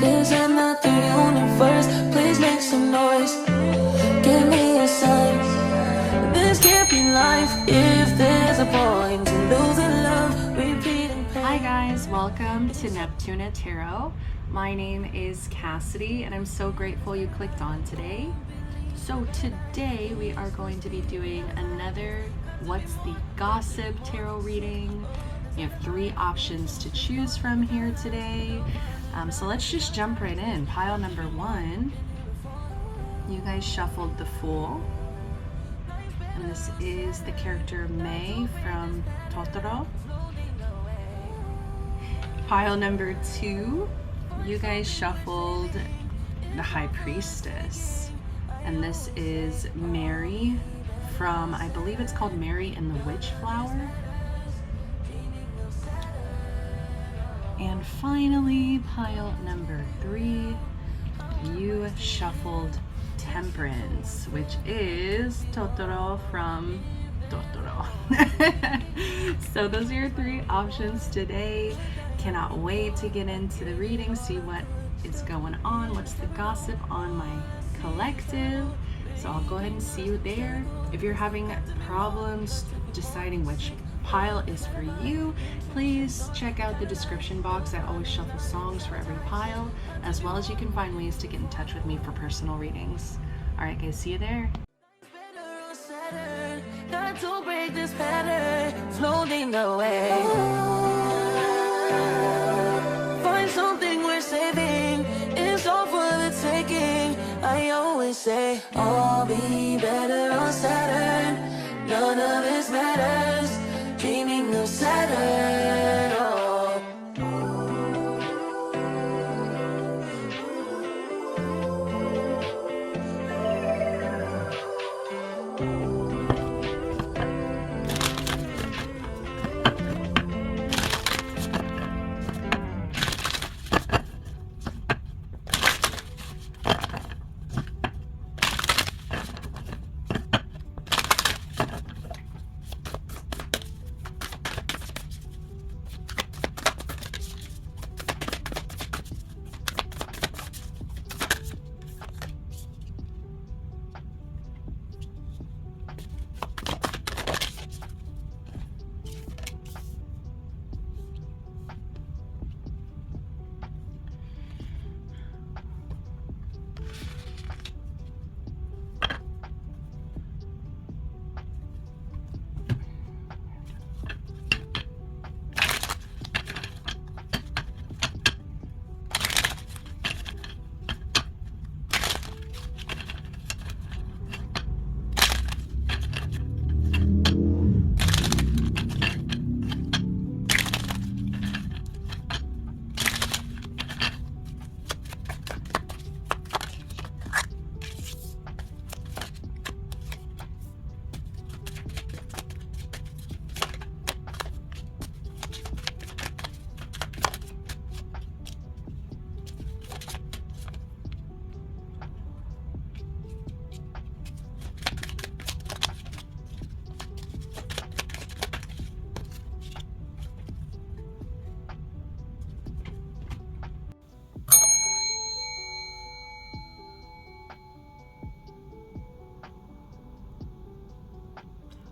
This and that, the universe, please make some noise. Give me a sign. This can't be life if there's a point to losing love, repeating pain. Hi guys, welcome to Neptuna Tarot. My name is Cassidy and I'm so grateful you clicked on today. So today we are going to be doing another What's the Gossip tarot reading. You have 3 options to choose from here today. So let's just jump right in. Pile number 1, you guys shuffled the Fool. And this is the character May from Totoro. Pile number 2, you guys shuffled the High Priestess. And this is Mary from, I believe it's called Mary and the Witchflower. And finally, pile number 3, you shuffled Temperance, which is Totoro from Totoro. So those are your 3 options today. Cannot wait to get into the reading, see what is going on, what's the gossip on my collective. So I'll go ahead and see you there. If you're having problems deciding which pile is for you, please check out the description box. I always shuffle songs for every pile, as well as you can find ways to get in touch with me for personal readings. All right guys, see you there. Got to break this pattern, floating away. Find something worth saving, it's all for the taking. I always say, I'll be better on Saturn. None of this matters, dreaming of Saturn. Oh.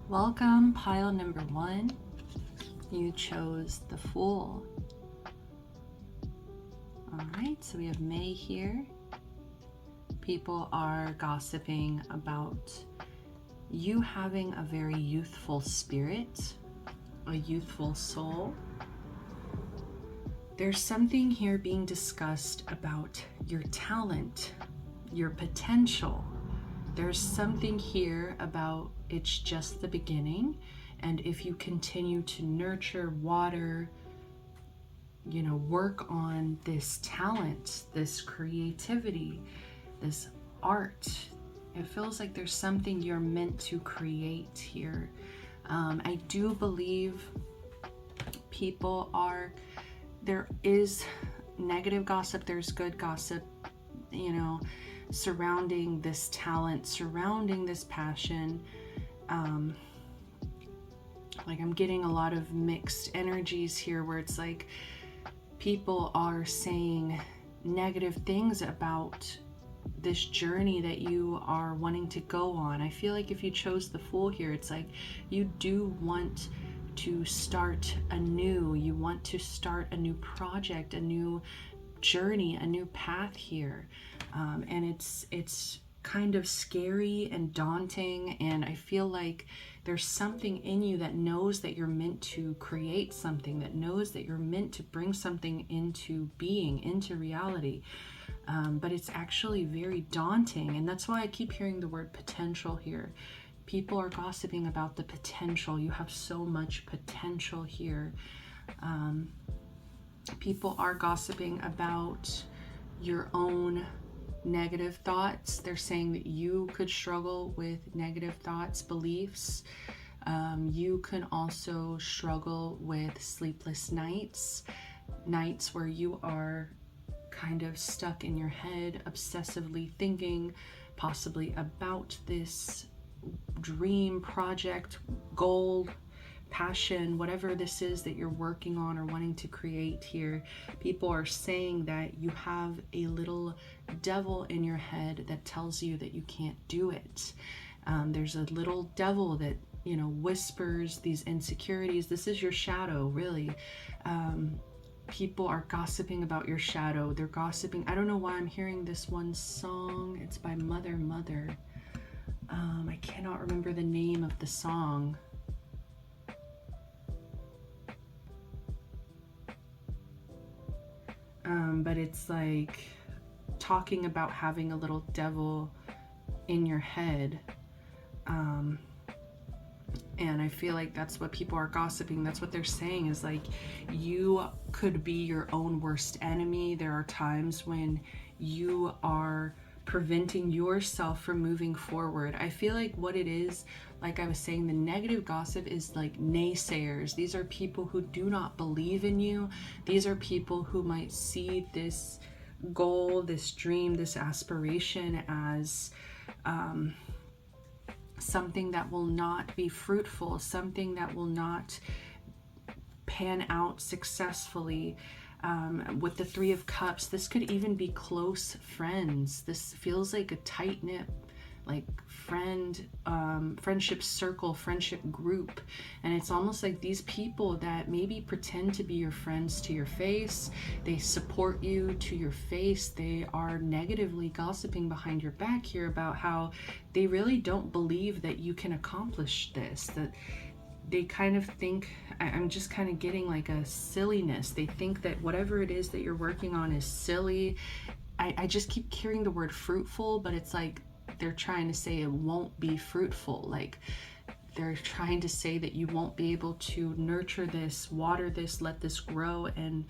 Welcome, pile number 1. You chose the Fool. All right, so we have May here. People are gossiping about you having a very youthful spirit, a youthful soul. There's something here being discussed about your talent, your potential. There's something here about it's just the beginning, and if you continue to nurture, water, work on this talent, this creativity, this art, it feels like there's something you're meant to create here. I do believe there is negative gossip, there's good gossip, surrounding this talent, surrounding this passion. Like I'm getting a lot of mixed energies here where it's like people are saying negative things about this journey that you are wanting to go on. I feel like if you chose the Fool here, it's like you do want to start anew. You want to start a new project, a new journey, a new path here. And it's kind of scary and daunting, and I feel like there's something in you that knows that you're meant to create something, that knows that you're meant to bring something into being, into reality. But it's actually very daunting, and that's why I keep hearing the word potential here. People are gossiping about the potential. You have so much potential here. People are gossiping about your own negative thoughts. They're saying that you could struggle with negative thoughts, beliefs. You can also struggle with sleepless nights, nights where you are kind of stuck in your head, obsessively thinking possibly about this dream, project, goal, passion, whatever this is that you're working on or wanting to create here. People are saying that you have a little devil in your head that tells you that you can't do it. There's a little devil that, you know, whispers these insecurities. This is your shadow, really. People are gossiping about your shadow. They're gossiping. I don't know why I'm hearing this one song. It's by Mother. I cannot remember the name of the song. But it's like talking about having a little devil in your head. And I feel like that's what people are gossiping. That's what they're saying, is like you could be your own worst enemy. There are times when you are preventing yourself from moving forward. I feel like what it is, like I was saying, the negative gossip is like naysayers. These are people who do not believe in you. These are people who might see this goal, this dream, this aspiration as something that will not be fruitful, something that will not pan out successfully. With the Three of Cups, this could even be close friends. This feels like a tight-knit, like friendship circle, friendship group. And it's almost like these people that maybe pretend to be your friends to your face, they support you to your face, they are negatively gossiping behind your back here about how they really don't believe that you can accomplish this, that they kind of think, I'm just kind of getting like a silliness. They think that whatever it is that you're working on is silly. I just keep hearing the word fruitful, but it's like they're trying to say it won't be fruitful. Like they're trying to say that you won't be able to nurture this, water this, let this grow and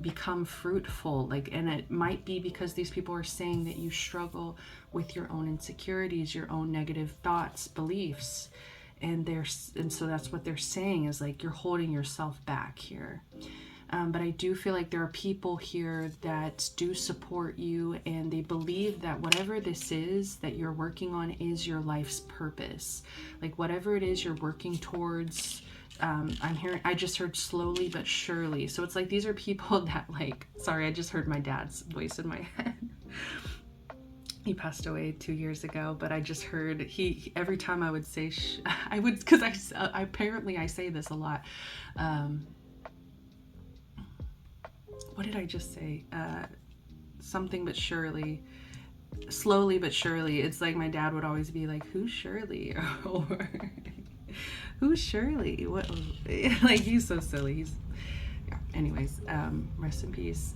become fruitful. Like, and it might be because these people are saying that you struggle with your own insecurities, your own negative thoughts, beliefs. And so that's what they're saying, is like you're holding yourself back here. But I do feel like there are people here that do support you, and they believe that whatever this is that you're working on is your life's purpose. Like whatever it is you're working towards, I just heard slowly but surely. So it's like these are people that like, sorry, I just heard my dad's voice in my head. He passed away 2 years ago, but I just heard he every time I would say because I apparently I say this a lot. What did I just say? Something but surely, slowly but surely. It's like my dad would always be like, "Who's Shirley?" or "Who's Shirley?" What? Like he's so silly. Anyways, rest in peace.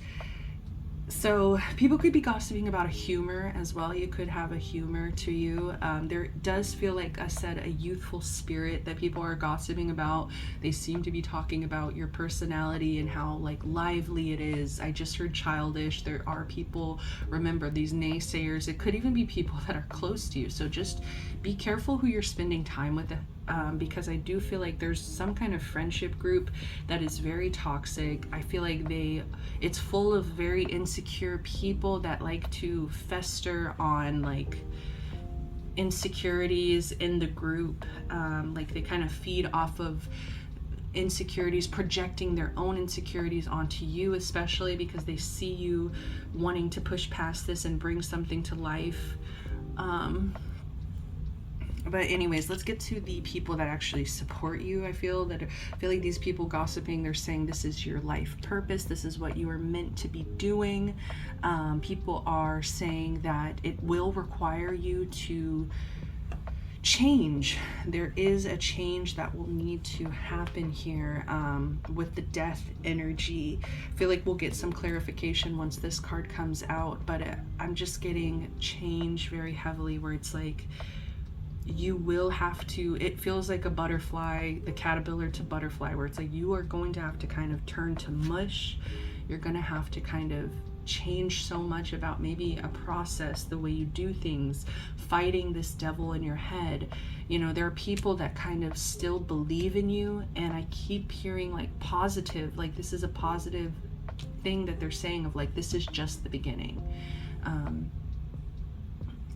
So people could be gossiping about a humor as well. You could have a humor to you. There does feel like I said a youthful spirit that people are gossiping about. They seem to be talking about your personality and how like lively it is. I just heard childish. There are people, remember, these naysayers. It could even be people that are close to you. So just be careful who you're spending time with. Because I do feel like there's some kind of friendship group that is very toxic. I feel like it's full of very insecure people that like to fester on like insecurities in the group. Like they kind of feed off of insecurities, projecting their own insecurities onto you, especially because they see you wanting to push past this and bring something to life. But anyways, let's get to the people that actually support you. I feel like these people gossiping, they're saying this is your life purpose. This is what you are meant to be doing. People are saying that it will require you to change. There is a change that will need to happen here with the death energy. I feel like we'll get some clarification once this card comes out, but I'm just getting change very heavily, where it's like you will have to, it feels like a butterfly, the caterpillar to butterfly, where it's like you are going to have to kind of turn to mush. You're going to have to kind of change so much about maybe a process, the way you do things, fighting this devil in your head. You know, there are people that kind of still believe in you, and I keep hearing like positive, like this is a positive thing that they're saying of like, this is just the beginning.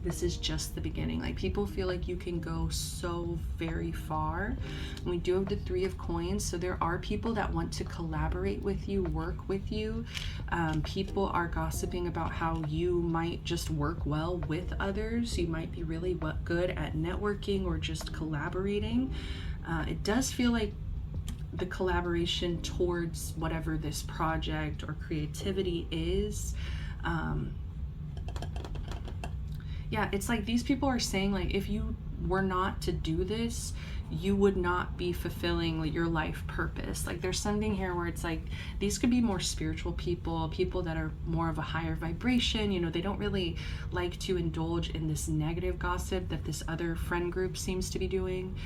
This is just the beginning. Like, people feel like you can go so very far. And we do have the 3 of coins, so there are people that want to collaborate with you, work with you. People are gossiping about how you might just work well with others. You might be really good at networking or just collaborating. It does feel like the collaboration towards whatever this project or creativity is. Yeah, it's like these people are saying, like, if you were not to do this, you would not be fulfilling like your life purpose. Like, there's something here where it's like these could be more spiritual people, people that are more of a higher vibration. You know, they don't really like to indulge in this negative gossip that this other friend group seems to be doing.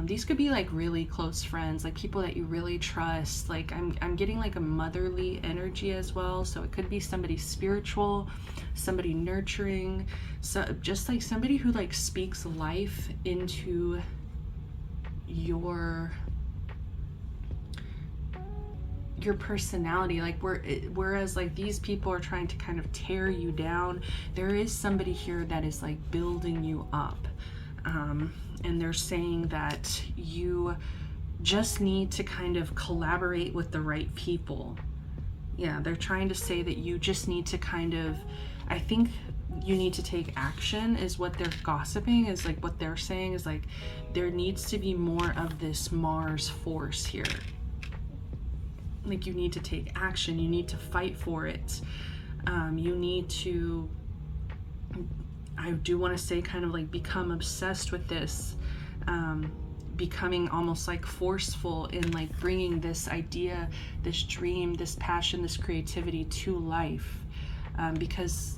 These could be like really close friends, like people that you really trust. Like I'm getting like a motherly energy as well. So it could be somebody spiritual, somebody nurturing, so just like somebody who like speaks life into your personality. Like whereas like these people are trying to kind of tear you down, there is somebody here that is like building you up. And they're saying that you just need to kind of collaborate with the right people. Yeah, they're trying to say that you just need to kind of, I think you need to take action is what they're gossiping, is like what they're saying is like there needs to be more of this Mars force here. Like you need to take action, you need to fight for it. You need to, I do want to say, kind of like become obsessed with this, becoming almost like forceful in like bringing this idea, this dream, this passion, this creativity to life. Because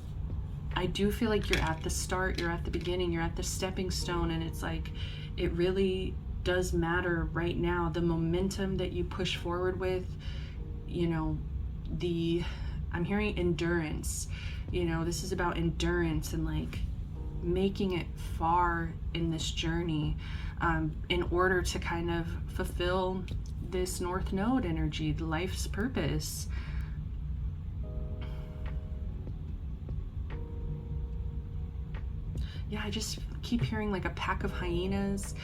I do feel like you're at the start, you're at the beginning, you're at the stepping stone, and it's like it really does matter right now, the momentum that you push forward with. You know, I'm hearing endurance. You know, this is about endurance and like making it far in this journey, in order to kind of fulfill this North Node energy, the life's purpose. Yeah, I just keep hearing like a pack of hyenas.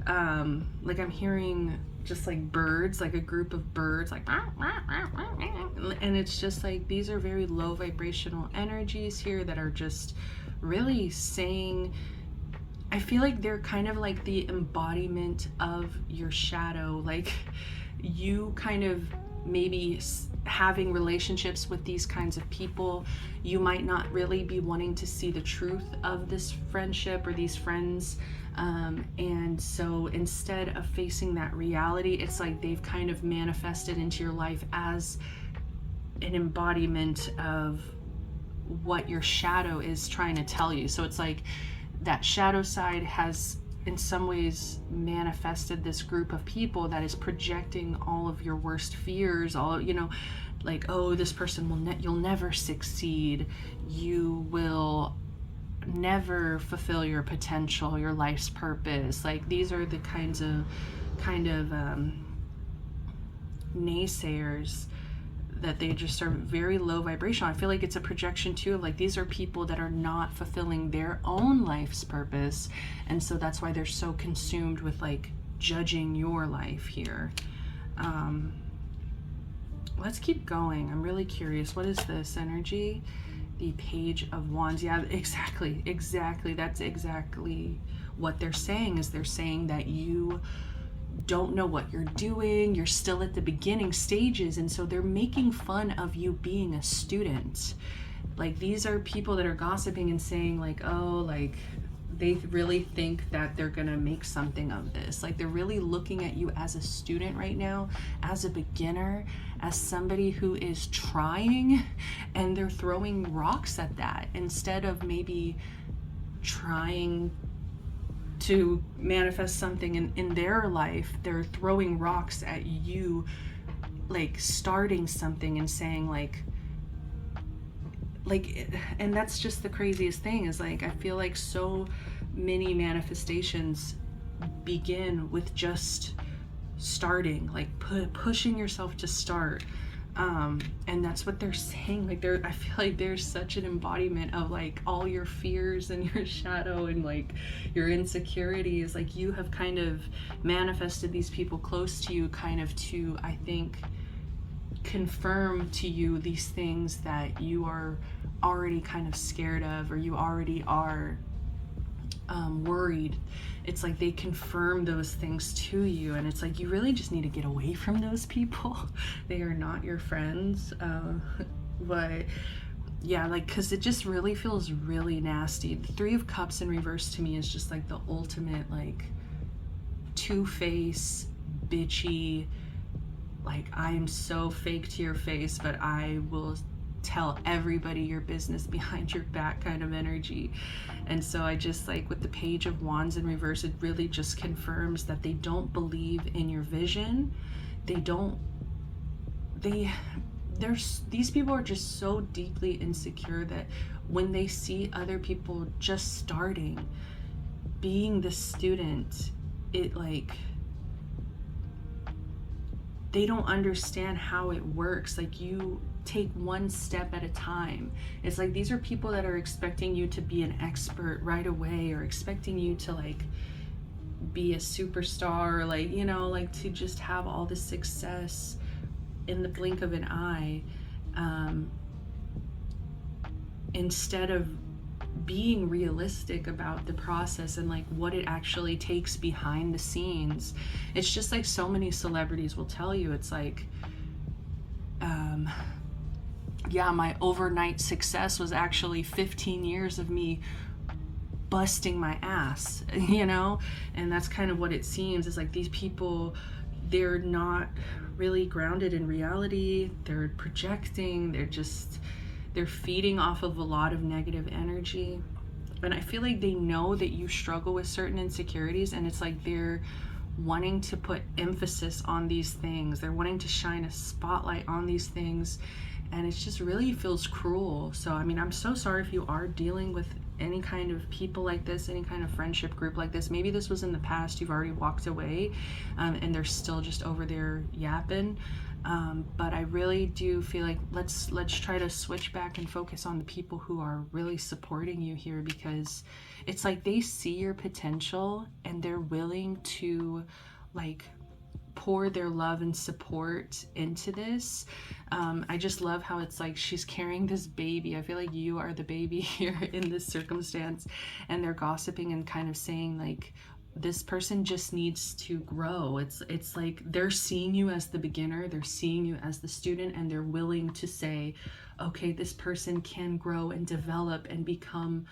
Like I'm hearing just like birds, like a group of birds, like, and it's just like these are very low vibrational energies here that are just really saying, I feel like they're kind of like the embodiment of your shadow. Like you kind of maybe having relationships with these kinds of people, you might not really be wanting to see the truth of this friendship or these friends. And so instead of facing that reality, it's like they've kind of manifested into your life as an embodiment of what your shadow is trying to tell you. So it's like that shadow side has in some ways manifested this group of people that is projecting all of your worst fears, all, you know, like, oh, this person will you'll never succeed, you will never fulfill your potential, your life's purpose. Like these are the kind of naysayers that they just are very low vibrational. I feel like it's a projection too of like these are people that are not fulfilling their own life's purpose, and so that's why they're so consumed with like judging your life here. Let's keep going. I'm really curious. What is this energy? The Page of Wands. Yeah, exactly. That's exactly what they're saying, is they're saying that you don't know what you're doing. You're still at the beginning stages. And so they're making fun of you being a student. Like, these are people that are gossiping and saying like, oh, like, they really think that they're gonna make something of this. Like, they're really looking at you as a student right now, as a beginner, as somebody who is trying, and they're throwing rocks at that instead of maybe trying to manifest something in their life. They're throwing rocks at you, like starting something and saying like, and that's just the craziest thing, is like, I feel like so many manifestations begin with just starting, like pushing yourself to start. And that's what they're saying. Like, I feel like there's such an embodiment of like all your fears and your shadow and like your insecurities. Like, you have kind of manifested these people close to you kind of to, I think, confirm to you these things that you are already kind of scared of, or you already are worried. It's like they confirm those things to you, and it's like you really just need to get away from those people. They are not your friends. But yeah, like, because it just really feels really nasty. The Three of Cups in reverse to me is just like the ultimate like two-face, bitchy, like, I am so fake to your face, but I will tell everybody your business behind your back kind of energy. And so I just like, with the Page of Wands in reverse, it really just confirms that they don't believe in your vision. These people are just so deeply insecure that when they see other people just starting, being the student, it like, they don't understand how it works. Like, you take one step at a time. It's like, these are people that are expecting you to be an expert right away, or expecting you to like be a superstar, or like, you know, like to just have all the success in the blink of an eye, instead of being realistic about the process and like what it actually takes behind the scenes. It's just like so many celebrities will tell you, it's like, yeah, my overnight success was actually 15 years of me busting my ass, you know? And that's kind of what it seems. It's like these people, they're not really grounded in reality. They're projecting, they're feeding off of a lot of negative energy. And I feel like they know that you struggle with certain insecurities, and it's like they're wanting to put emphasis on these things. They're wanting to shine a spotlight on these things, and it just really feels cruel. So I mean, I'm so sorry if you are dealing with any kind of people like this, any kind of friendship group like this. Maybe this was in the past, you've already walked away, and they're still just over there yapping. But I really do feel like let's try to switch back and focus on the people who are really supporting you here, because it's like they see your potential and they're willing to like pour their love and support into this. I just love how it's like she's carrying this baby. I feel like you are the baby here in this circumstance, and they're gossiping and kind of saying like, this person just needs to grow. It's like they're seeing you as the beginner, they're seeing you as the student, and they're willing to say, okay, this person can grow and develop and become,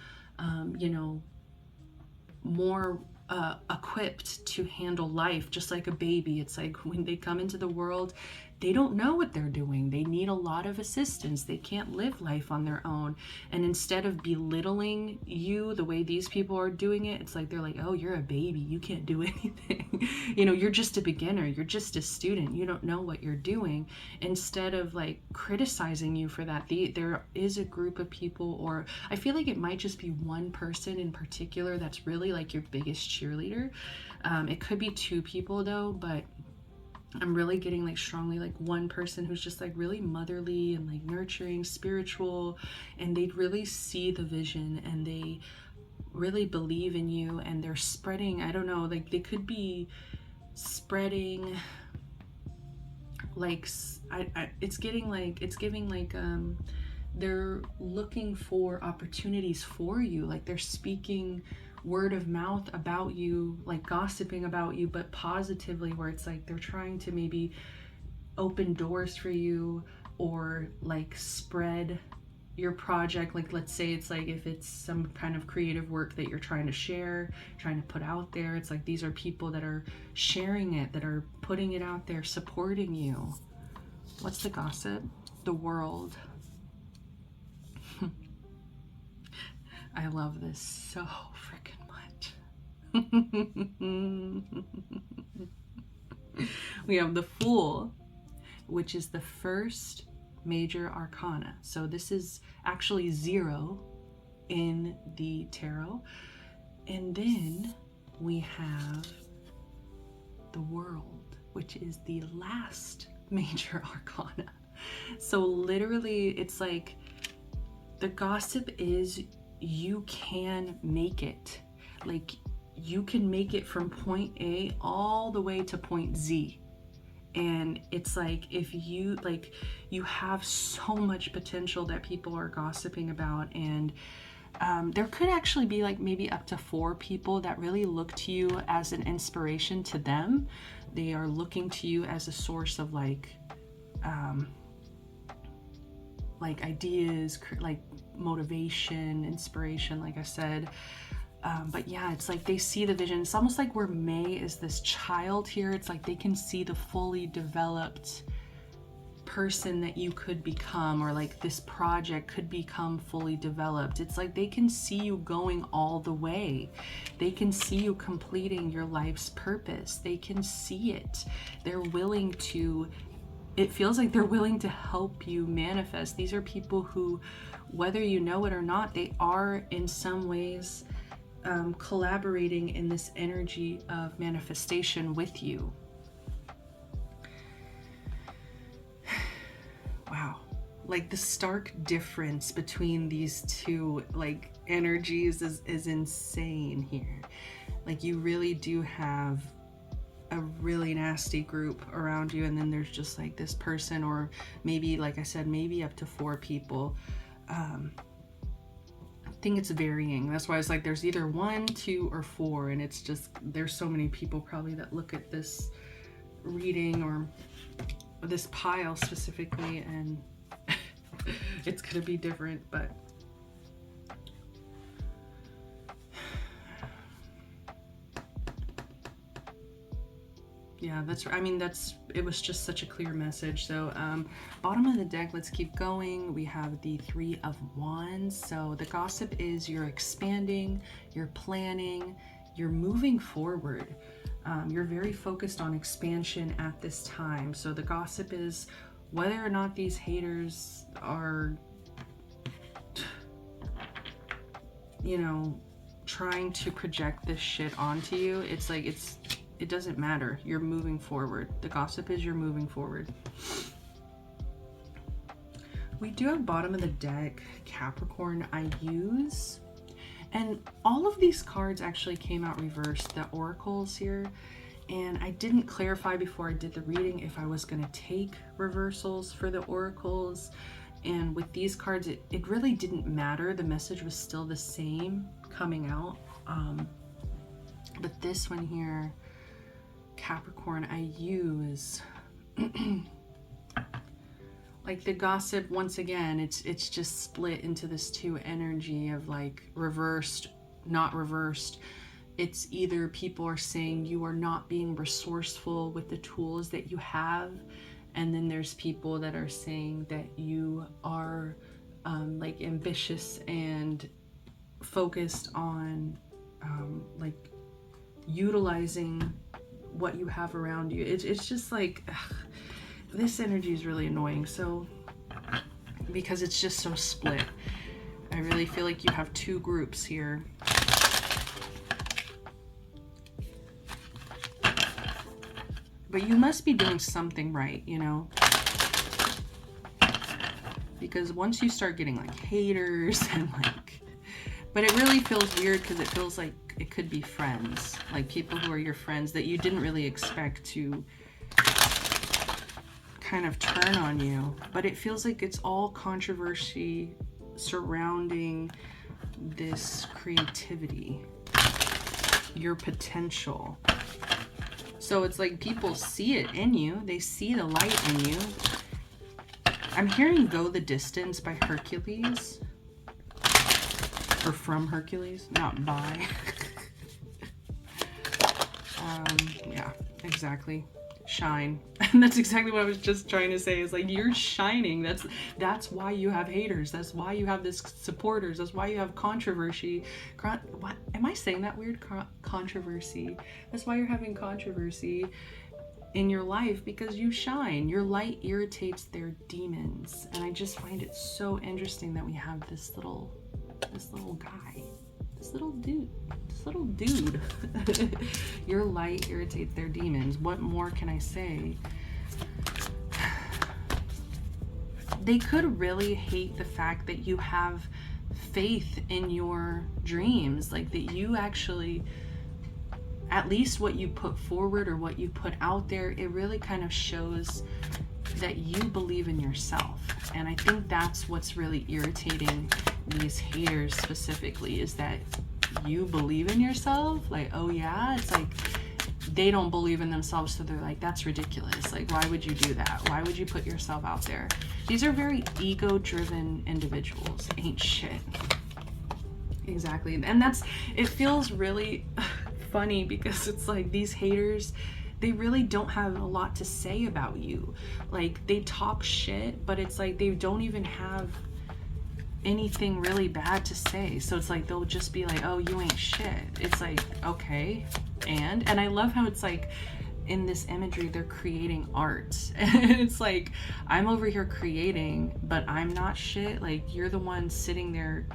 you know, more equipped to handle life, just like a baby. It's like when they come into the world, they don't know what they're doing. They need a lot of assistance. They can't live life on their own. And instead of belittling you the way these people are doing it, it's like they're like, oh, you're a baby, you can't do anything. You know, you're just a beginner, you're just a student, you don't know what you're doing. Instead of like criticizing you for that, there is a group of people, or I feel like it might just be one person in particular that's really like your biggest cheerleader. It could be two people though, but I'm really getting like strongly like one person who's just like really motherly and like nurturing, spiritual, and they really see the vision and they really believe in you, and they're spreading, I don't know, like they could be spreading like, it's giving like they're looking for opportunities for you, like they're speaking word of mouth about you, like gossiping about you, but positively, where it's like they're trying to maybe open doors for you, or like spread your project. Like, let's say it's like, if it's some kind of creative work that you're trying to share, trying to put out there, it's like these are people that are sharing it, that are putting it out there, supporting you. What's the gossip? The world. I love this so freaking much. We have the Fool, which is the first major arcana. So this is actually 0 in the tarot. And then we have the World, which is the last major arcana. So literally, it's like the gossip is, you can make it. Like, you can make it from point A all the way to point Z. And it's like, if you like, you have so much potential that people are gossiping about. And there could actually be like maybe up to 4 people that really look to you as an inspiration to them. They are looking to you as a source of like ideas, like motivation, inspiration, like I said. But yeah, it's like they see the vision. It's almost like where May is this child here. It's like they can see the fully developed person that you could become, or like this project could become fully developed. It's like they can see you going all the way. They can see you completing your life's purpose. They can see it. They're willing to, it feels like they're willing to help you manifest. These are people who, whether you know it or not, they are in some ways collaborating in this energy of manifestation with you. Wow. Like the stark difference between these two like energies is insane here. Like you really do have a really nasty group around you, and then there's just like this person, or maybe, like I said, maybe up to 4 people. I think it's varying. That's why it's like there's either 1, 2, or 4, and it's just, there's so many people probably that look at this reading or this pile specifically, and it's gonna be different. But yeah, that's, I mean, that's, it was just such a clear message. So bottom of the deck, let's keep going. We have the 3 of Wands. So the gossip is you're expanding, you're planning, you're moving forward. You're very focused on expansion at this time. So the gossip is whether or not these haters are, you know, trying to project this shit onto you. It's like, it doesn't matter. You're moving forward. The gossip is you're moving forward. We do have bottom of the deck, Capricorn, I use. And all of these cards actually came out reversed, the oracles here. And I didn't clarify before I did the reading if I was going to take reversals for the oracles. And with these cards, it really didn't matter. The message was still the same coming out. But this one here, Capricorn, I use like the gossip, once again, it's just split into this 2 energy of like reversed, not reversed. It's either people are saying you are not being resourceful with the tools that you have, and then there's people that are saying that you are like ambitious and focused on like utilizing what you have around you. It's just like, ugh, this energy is really annoying. So because it's just so split, I really feel like you have 2 groups here. But you must be doing something right, you know, because once you start getting like haters and like, but it really feels weird because it feels like it could be friends, like people who are your friends that you didn't really expect to kind of turn on you, but it feels like it's all controversy surrounding this creativity, your potential. So it's like people see it in you, they see the light in you. I'm hearing Go the Distance by Hercules, or from Hercules, not by. Yeah, exactly. Shine. And that's exactly what I was just trying to say, is like, you're shining. That's why you have haters. That's why you have this supporters. That's why you have controversy. What am I saying that weird? Controversy. That's why you're having controversy in your life, because you shine. Your light irritates their demons. And I just find it so interesting that we have this little guy, this little dude. Your light irritates their demons. What more can I say? They could really hate the fact that you have faith in your dreams, like that you actually, at least what you put forward or what you put out there, it really kind of shows that you believe in yourself. And I think that's what's really irritating these haters specifically, is that you believe in yourself. Like, oh yeah, it's like they don't believe in themselves, so they're like, that's ridiculous. Like, why would you do that? Why would you put yourself out there? These are very ego-driven individuals. Ain't shit. Exactly. And it feels really funny, because it's like these haters, they really don't have a lot to say about you. Like, they talk shit, but it's like they don't even have anything really bad to say. So it's like they'll just be like, oh, you ain't shit. It's like, okay. And I love how it's like in this imagery they're creating art. And it's like, I'm over here creating, but I'm not shit. Like, you're the one sitting there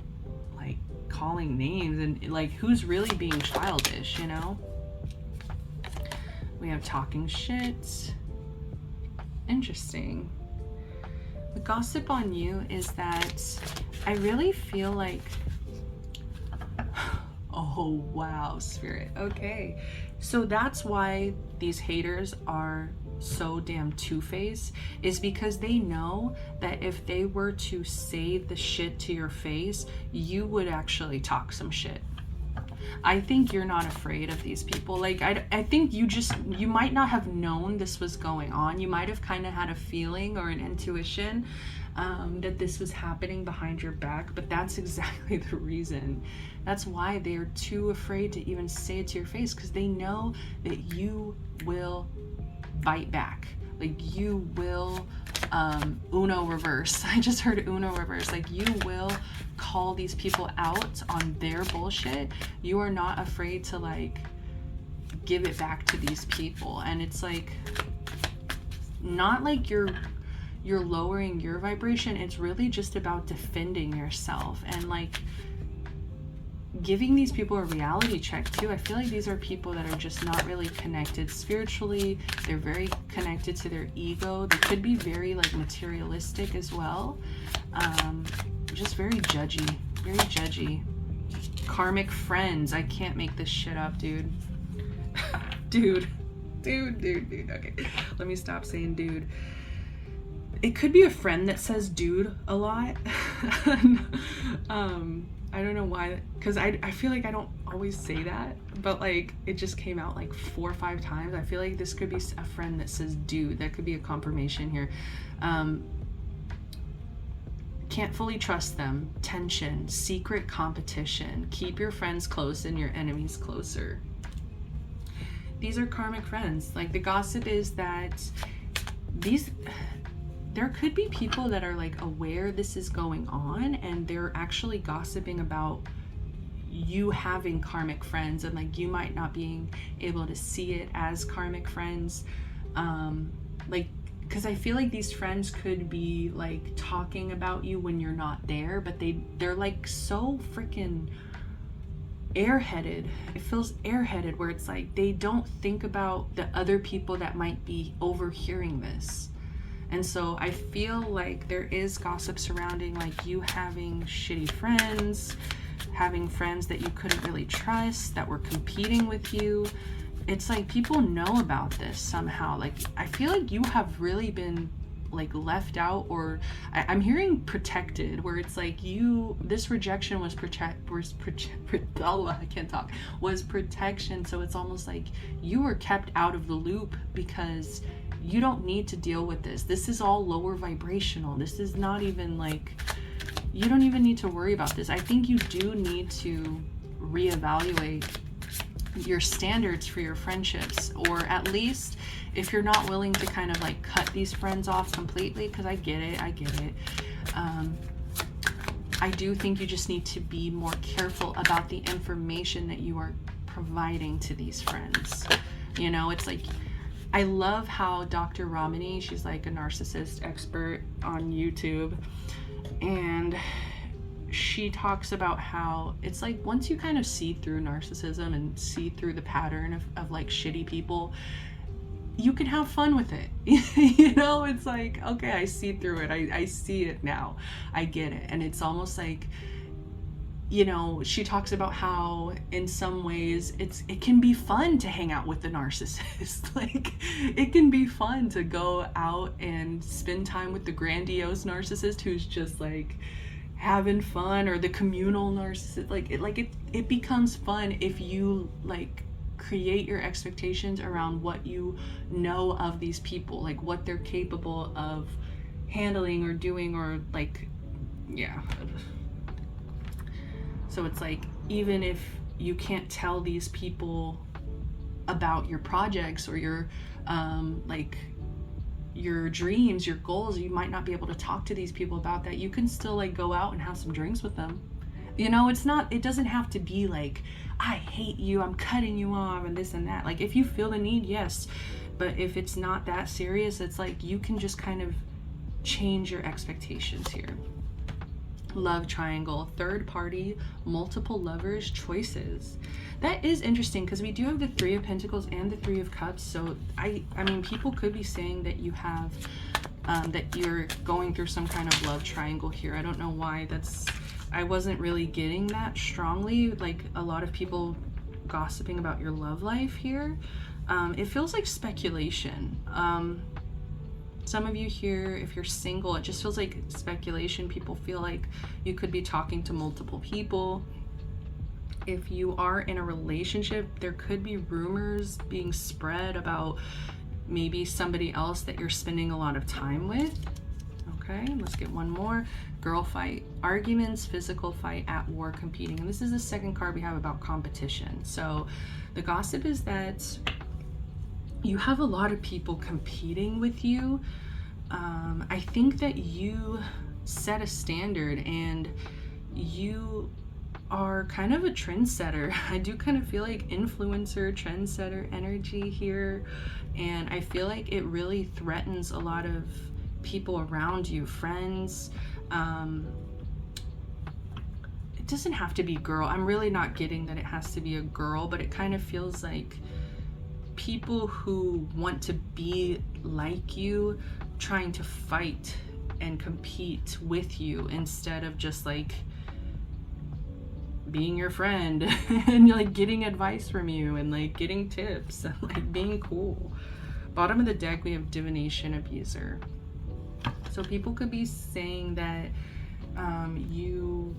like calling names, and like, who's really being childish, you know? We have talking shit. Interesting. The gossip on you is that I really feel like, oh wow, Spirit. Okay, so that's why these haters are so damn two-faced, is because they know that if they were to say the shit to your face, you would actually talk some shit. I think you're not afraid of these people. Like, I think you might not have known this was going on. You might have kind of had a feeling or an intuition that this was happening behind your back, but that's exactly the reason. That's why they're too afraid to even say it to your face, because they know that you will bite back. Like, you will Uno reverse. I just heard Uno reverse. Like, you will call these people out on their bullshit. You are not afraid to like give it back to these people. And it's like, not like you're lowering your vibration. It's really just about defending yourself and like giving these people a reality check too. I feel like these are people that are just not really connected spiritually. They're very connected to their ego. They could be very like materialistic as well. Just very judgy. Karmic friends. I can't make this shit up, dude. Dude. Okay, let me stop saying dude. It could be a friend that says dude a lot. I don't know why, because I feel like I don't always say that, but like it just came out like 4 or 5 times. I feel like this could be a friend that says dude. That could be a confirmation here. Can't fully trust them. Tension, secret competition. Keep your friends close and your enemies closer. These are karmic friends. Like, the gossip is that there could be people that are like aware this is going on, and they're actually gossiping about you having karmic friends, and like you might not being able to see it as karmic friends. Like, because I feel like these friends could be like talking about you when you're not there, but they're like so freaking airheaded. It feels airheaded, where it's like they don't think about the other people that might be overhearing this. And so I feel like there is gossip surrounding like you having shitty friends, having friends that you couldn't really trust, that were competing with you. It's like people know about this somehow. Like, I feel like you have really been like left out, or I'm hearing protected, where it's like this rejection was I can't talk, was protection. So it's almost like you were kept out of the loop because you don't need to deal with this. This is all lower vibrational. This is not even like, you don't even need to worry about this. I think you do need to reevaluate your standards for your friendships, or at least if you're not willing to kind of like cut these friends off completely, because I get it. I do think you just need to be more careful about the information that you are providing to these friends. You know, it's like, I love how Dr. Ramani, she's like a narcissist expert on YouTube, and she talks about how it's like once you kind of see through narcissism and see through the pattern of like shitty people, you can have fun with it. You know, it's like, okay, I see through it. I see it now. I get it. And it's almost like, you know, she talks about how in some ways it can be fun to hang out with the narcissist. Like, it can be fun to go out and spend time with the grandiose narcissist who's just like having fun, or the communal narcissist. It becomes fun if you like create your expectations around what you know of these people, like what they're capable of handling or doing, or like, yeah. So it's like, even if you can't tell these people about your projects or your like your dreams, your goals, you might not be able to talk to these people about that. You can still like go out and have some drinks with them. You know, it doesn't have to be like, I hate you, I'm cutting you off, and this and that. Like, if you feel the need, yes. But if it's not that serious, it's like you can just kind of change your expectations here. Love triangle, third party, multiple lovers, choices. That is interesting because we do have the Three of Pentacles and the Three of Cups. So I mean, people could be saying that you have, that you're going through some kind of love triangle here. I don't know why I wasn't really getting that strongly. Like, a lot of people gossiping about your love life here. It feels like speculation. Some of you here, if you're single, it just feels like speculation. People feel like you could be talking to multiple people. If you are in a relationship, there could be rumors being spread about maybe somebody else that you're spending a lot of time with. Okay, let's get one more. Girl fight, arguments, physical fight, at war, competing. And this is the second card we have about competition. So the gossip is that you have a lot of people competing with you. I think that you set a standard and you are kind of a trendsetter. I do kind of feel like influencer, trendsetter energy here. And I feel like it really threatens a lot of people around you, friends. It doesn't have to be girl. I'm really not getting that it has to be a girl, but it kind of feels like people who want to be like you trying to fight and compete with you instead of just like being your friend and like getting advice from you and like getting tips and like being cool. Bottom of the deck, we have divination, abuser. So people could be saying that you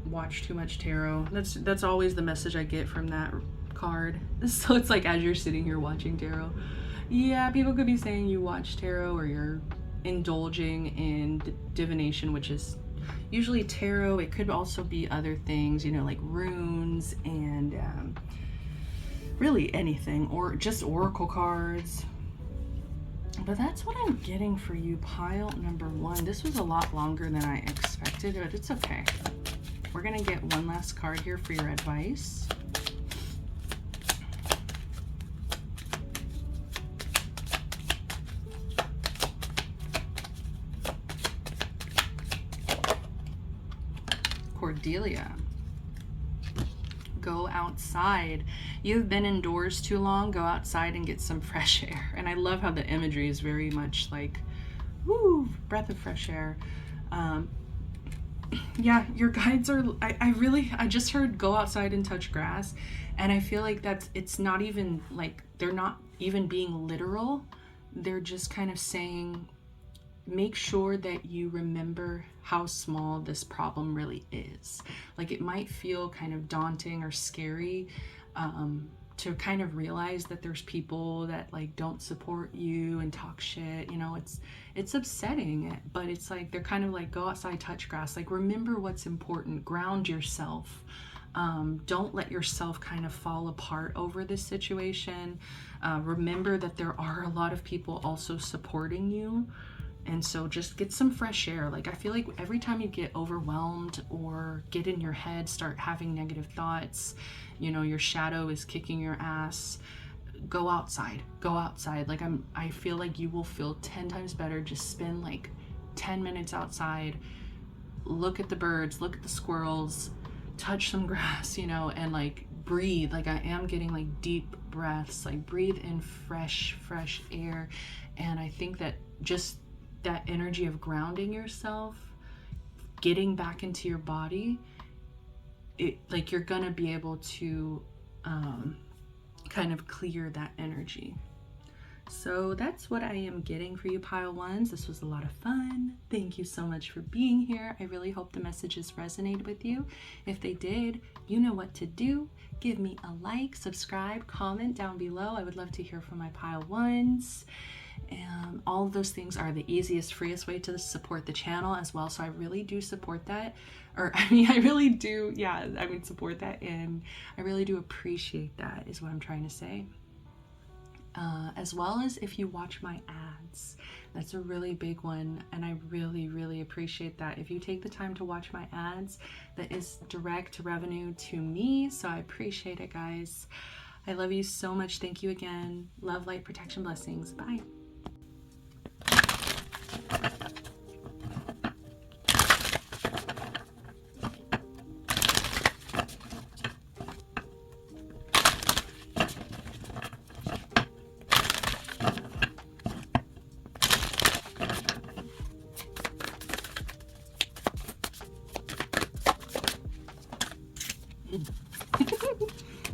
watch too much tarot. That's always the message I get from that card. So it's like, as you're sitting here watching tarot, yeah, people could be saying you watch tarot, or you're indulging in divination, which is usually tarot. It could also be other things, you know, like runes and really anything, or just oracle cards. But that's what I'm getting for you, pile number one. This was a lot longer than I expected, but it's okay. We're gonna get one last card here for your advice. Cordelia. Go outside. You've been indoors too long. Go outside and get some fresh air. And I love how the imagery is very much like, woo, breath of fresh air. Yeah, your guides are, I just heard go outside and touch grass. And I feel like it's not even like, they're not even being literal. They're just kind of saying, make sure that you remember how small this problem really is. Like, it might feel kind of daunting or scary to kind of realize that there's people that like don't support you and talk shit, you know. It's upsetting, but it's like they're kind of like, go outside, touch grass. Like, remember what's important, ground yourself. Don't let yourself kind of fall apart over this situation. Remember that there are a lot of people also supporting you. And so just get some fresh air. Like, I feel like every time you get overwhelmed or get in your head, start having negative thoughts, you know, your shadow is kicking your ass, go outside. Like, I feel like you will feel 10 times better. Just spend like 10 minutes outside, look at the birds, look at the squirrels, touch some grass, you know, and like breathe. Like, I am getting like deep breaths, like breathe in fresh air. And I think that just that energy of grounding yourself, getting back into your body, it, like, you're gonna be able to kind of clear that energy. So that's what I am getting for you, pile ones. This was a lot of fun. Thank you so much for being here. I really hope the messages resonated with you. If they did, you know what to do. Give me a like, subscribe, comment down below. I would love to hear from my pile ones. And all of those things are the easiest, freest way to support the channel as well. So I really do support that. Or, I mean, I really do, yeah, I mean, support that. And I really do appreciate that, is what I'm trying to say. As well as if you watch my ads. That's a really big one, and I really appreciate that. If you take the time to watch my ads, that is direct revenue to me, so I appreciate it, guys. I love you so much. Thank you again. Love, light, protection, blessings. Bye.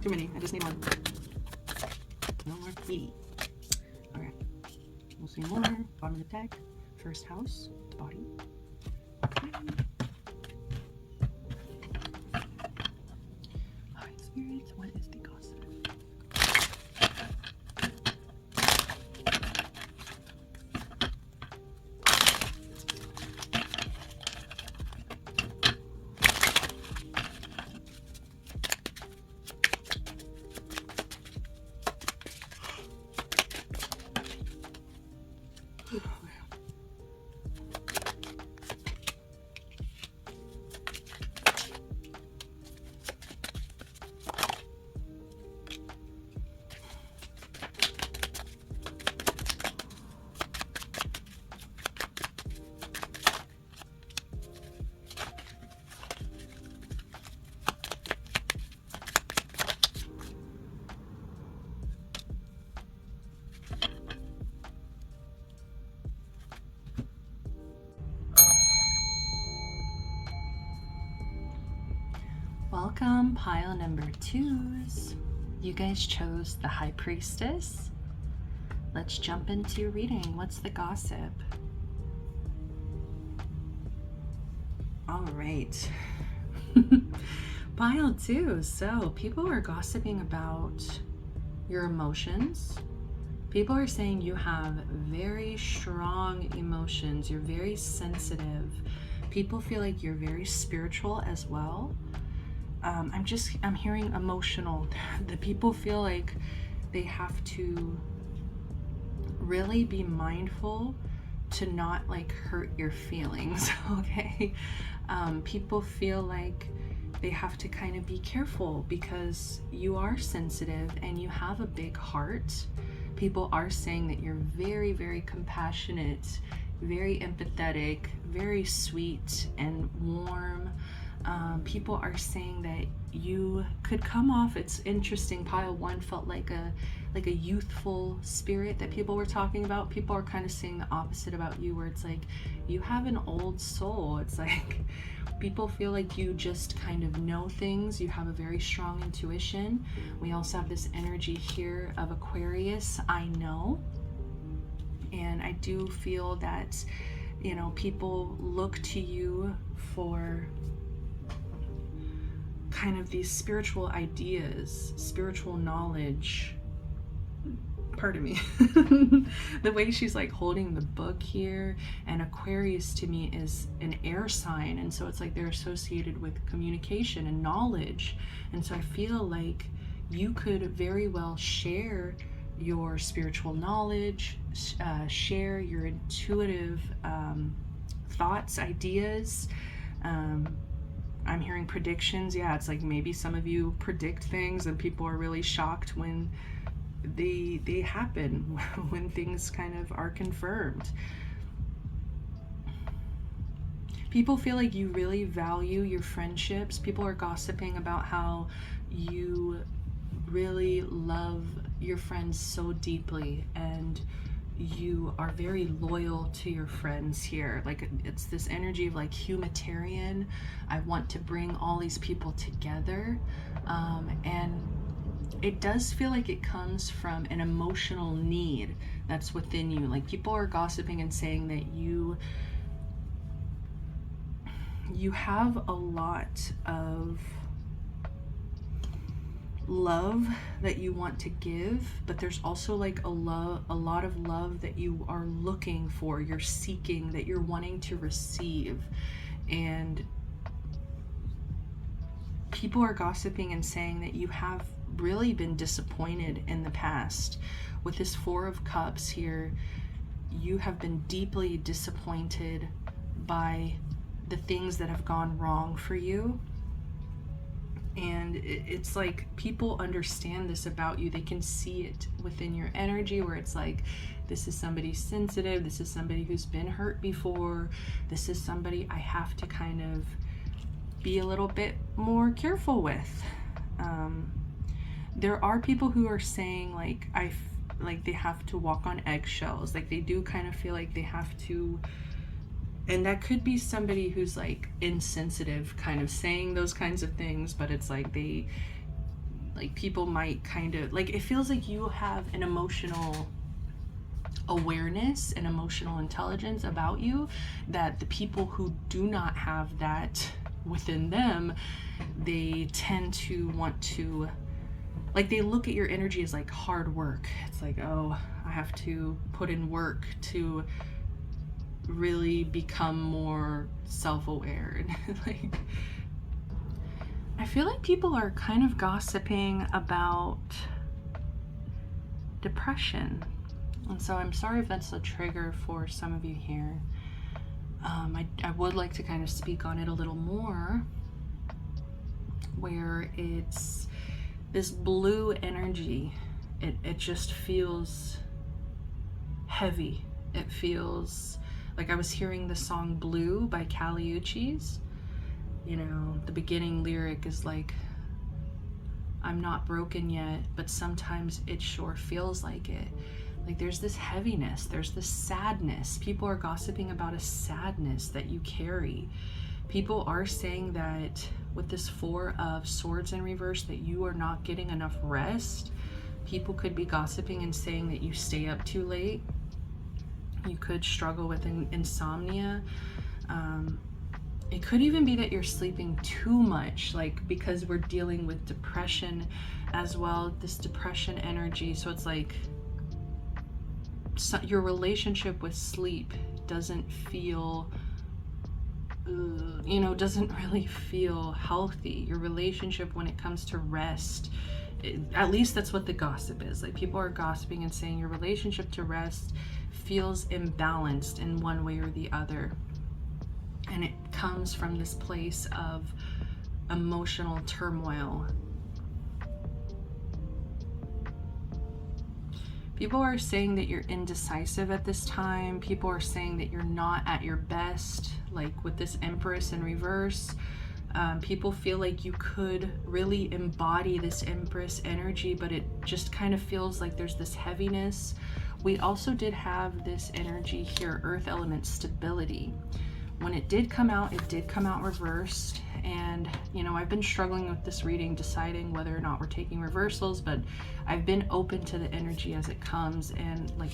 Too many. I just need one. No more meaty. Okay. We'll see more. Bottom of the deck. First house. The body. Okay. Alright, spirits. What is the gossip? Welcome, pile number 2s. You guys chose the High Priestess. Let's jump into your reading. What's the gossip? All right. Pile 2. So people are gossiping about your emotions. People are saying you have very strong emotions. You're very sensitive. People feel like you're very spiritual as well. I'm hearing emotional. The people feel like they have to really be mindful to not like hurt your feelings, okay? People feel like they have to kind of be careful because you are sensitive and you have a big heart. People are saying that you're very compassionate, very empathetic, very sweet and warm. People are saying that you could come off, it's interesting, pile 1 felt like a youthful spirit that people were talking about. People are kind of saying the opposite about you, where it's like you have an old soul. It's like people feel like you just kind of know things. You have a very strong intuition. We also have this energy here of Aquarius, I know. And I do feel that You know, people look to you for kind of these spiritual ideas, spiritual knowledge. Pardon me. The way she's like holding the book here, and Aquarius to me is an air sign, and so it's like they're associated with communication and knowledge. And so I feel like you could very well share your spiritual knowledge, share your intuitive thoughts, ideas. I'm hearing predictions. Yeah, it's like maybe some of you predict things and people are really shocked when they happen, when things kind of are confirmed. People feel like you really value your friendships. People are gossiping about how you really love your friends so deeply, and you are very loyal to your friends here. Like, it's this energy of like humanitarian. I want to bring all these people together, and it does feel like it comes from an emotional need that's within you. Like, people are gossiping and saying that you have a lot of love that you want to give, but there's also like a lot of love that you are looking for, you're seeking, that you're wanting to receive. And people are gossiping and saying that you have really been disappointed in the past. With this Four of Cups here, you have been deeply disappointed by the things that have gone wrong for you. And it's like people understand this about you. They can see it within your energy, where it's like, this is somebody sensitive, this is somebody who's been hurt before, this is somebody I have to kind of be a little bit more careful with. There are people who are saying like they have to walk on eggshells. Like, they do kind of feel like they have to. And that could be somebody who's like insensitive, kind of saying those kinds of things, but it's like people might kind of, like, it feels like you have an emotional awareness and emotional intelligence about you that the people who do not have that within them, they tend to want to, like, they look at your energy as like hard work. It's like, oh, I have to put in work to really become more self-aware. And like, I feel like people are kind of gossiping about depression, and so I'm sorry if that's a trigger for some of you here. I would like to kind of speak on it a little more, where it's this blue energy. It just feels heavy. It feels like, I was hearing the song Blue by Kali Uchis. You know, the beginning lyric is like, I'm not broken yet, but sometimes it sure feels like it. Like, there's this heaviness, there's this sadness. People are gossiping about a sadness that you carry. People are saying that with this Four of Swords in reverse, that you are not getting enough rest. People could be gossiping and saying that you stay up too late. You could struggle with insomnia. It could even be that you're sleeping too much, like, because we're dealing with depression as well, this depression energy. So it's like, your relationship with sleep doesn't feel, doesn't really feel healthy. Your relationship when it comes to rest, at least that's what the gossip is. Like, people are gossiping and saying your relationship to rest feels imbalanced in one way or the other. And it comes from this place of emotional turmoil. People are saying that you're indecisive at this time. People are saying that you're not at your best, like with this Empress in reverse. People feel like you could really embody this Empress energy, but it just kind of feels like there's this heaviness. We also did have this energy here, Earth element stability. When it did come out reversed. And, I've been struggling with this reading, deciding whether or not we're taking reversals, but I've been open to the energy as it comes. And like,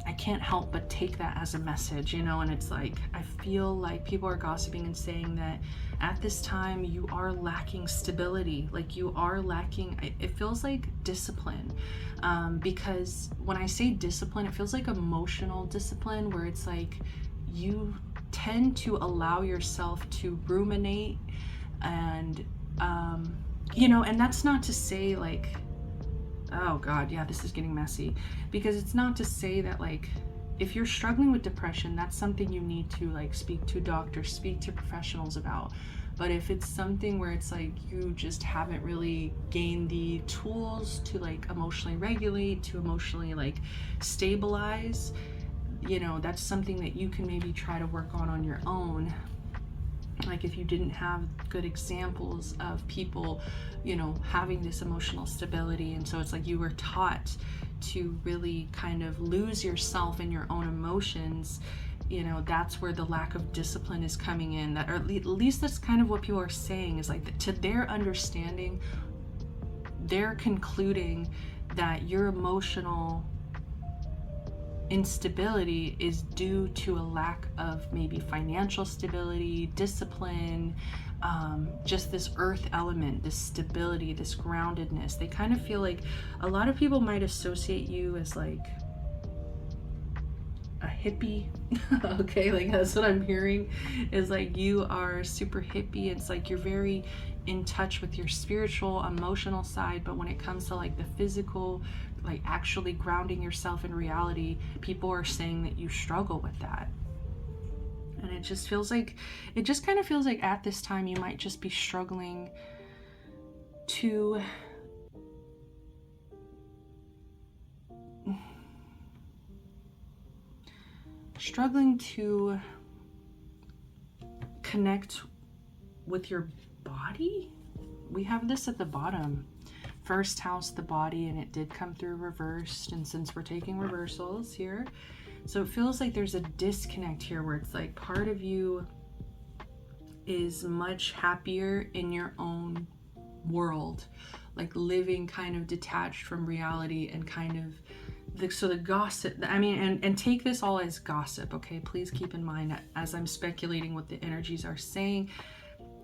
I can't help but take that as a message, you know. And it's like, I feel like people are gossiping and saying that at this time you are lacking stability, like you are lacking, it feels like discipline, because when I say discipline, it feels like emotional discipline, where it's like you tend to allow yourself to ruminate and you know, and that's not to say like, oh god, yeah, this is getting messy, because it's not to say that like if you're struggling with depression, that's something you need to like speak to doctors, speak to professionals about. But if it's something where it's like you just haven't really gained the tools to like emotionally regulate, to emotionally like stabilize, you know, that's something that you can maybe try to work on your own. Like if you didn't have good examples of people, you know, having this emotional stability, and so it's like you were taught to really kind of lose yourself in your own emotions, you know, that's where the lack of discipline is coming in. That, or at least that's kind of what people are saying, is like, to their understanding, they're concluding that your emotional instability is due to a lack of maybe financial stability, discipline, just this earth element, this stability, this groundedness. They kind of feel like a lot of people might associate you as like a hippie. Okay, like that's what I'm hearing, is like you are super hippie. It's like you're very in touch with your spiritual, emotional side, but when it comes to like the physical, like actually grounding yourself in reality, people are saying that you struggle with that. And it just feels like, it just kind of feels like at this time you might just be struggling to connect with your body. We have this at the bottom, first house, the body, and it did come through reversed, and since we're taking reversals here, so it feels like there's a disconnect here, where it's like part of you is much happier in your own world, like living kind of detached from reality, and kind of so the gossip, I mean, and take this all as gossip, okay? Please keep in mind, as I'm speculating what the energies are saying,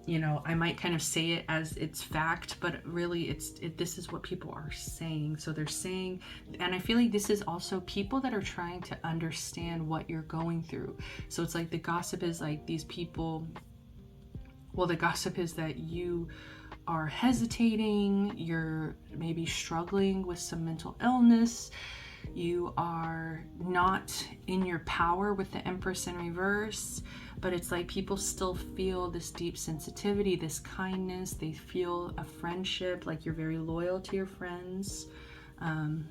you know, I might kind of say it as it's fact, but really this is what people are saying. So they're saying, and I feel like this is also people that are trying to understand what you're going through. So it's like the gossip is like these people, well, the gossip is that you are hesitating, you're maybe struggling with some mental illness, you are not in your power with the Empress in reverse, but it's like people still feel this deep sensitivity, this kindness, they feel a friendship, like you're very loyal to your friends. And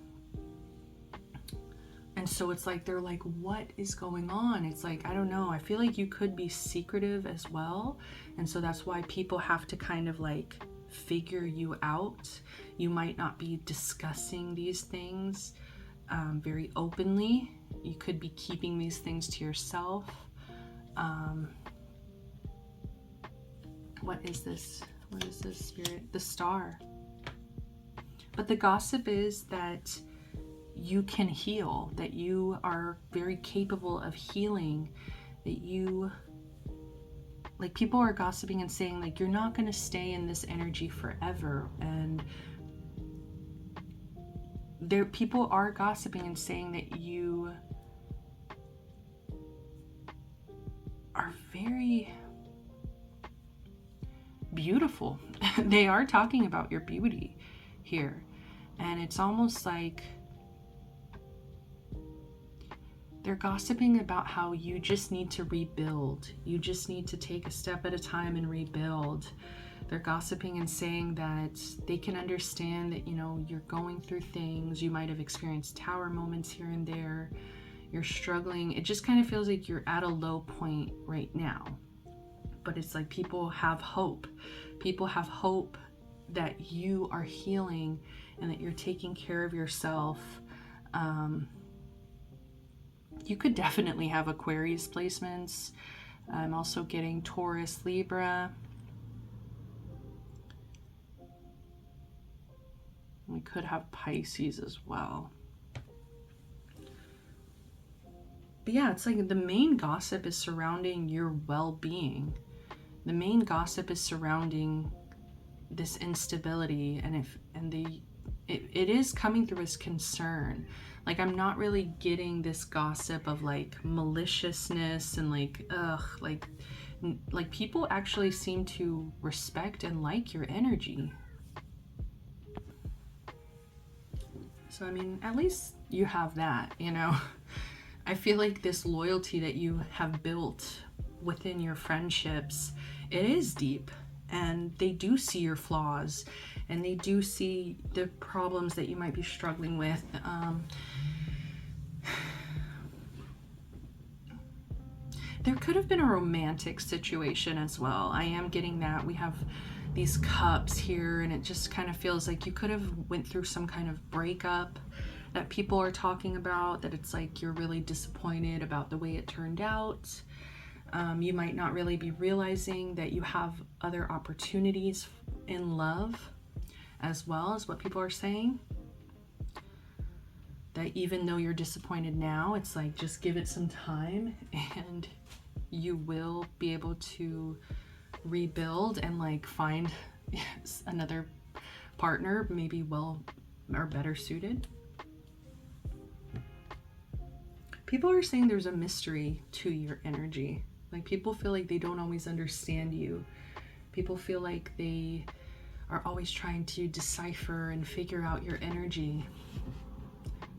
so it's like, they're like, what is going on? It's like, I don't know. I feel like you could be secretive as well. And so that's why people have to kind of like figure you out. You might not be discussing these things very openly. You could be keeping these things to yourself. What is this? What is this, Spirit? The Star. But the gossip is that you can heal, that you are very capable of healing, that you, like, people are gossiping and saying like you're not going to stay in this energy forever, and there people are gossiping and saying that you are very beautiful. They are talking about your beauty here, and it's almost like they're gossiping about how you just need to rebuild. You just need to take a step at a time and rebuild. They're gossiping and saying that they can understand that, you know, you're going through things. You might have experienced tower moments here and there. You're struggling. It just kind of feels like you're at a low point right now. But it's like people have hope. People have hope that you are healing and that you're taking care of yourself. You could definitely have Aquarius placements. I'm also getting Taurus, Libra. We could have Pisces as well. But yeah, it's like the main gossip is surrounding your well-being. The main gossip is surrounding this instability, and it is coming through as concern. Like, I'm not really getting this gossip of like maliciousness and like like people actually seem to respect and like your energy. So I mean, at least you have that, you know. I feel like this loyalty that you have built within your friendships, it is deep, and they do see your flaws, and they do see the problems that you might be struggling with. There could have been a romantic situation as well. I am getting that. We have these cups here, and it just kind of feels like you could have went through some kind of breakup that people are talking about, that it's like you're really disappointed about the way it turned out. You might not really be realizing that you have other opportunities in love as well, as what people are saying. That even though you're disappointed now, it's like, just give it some time and you will be able to rebuild and like find another partner, maybe well or better suited. People are saying there's a mystery to your energy. Like, people feel like they don't always understand you. People feel like they are always trying to decipher and figure out your energy.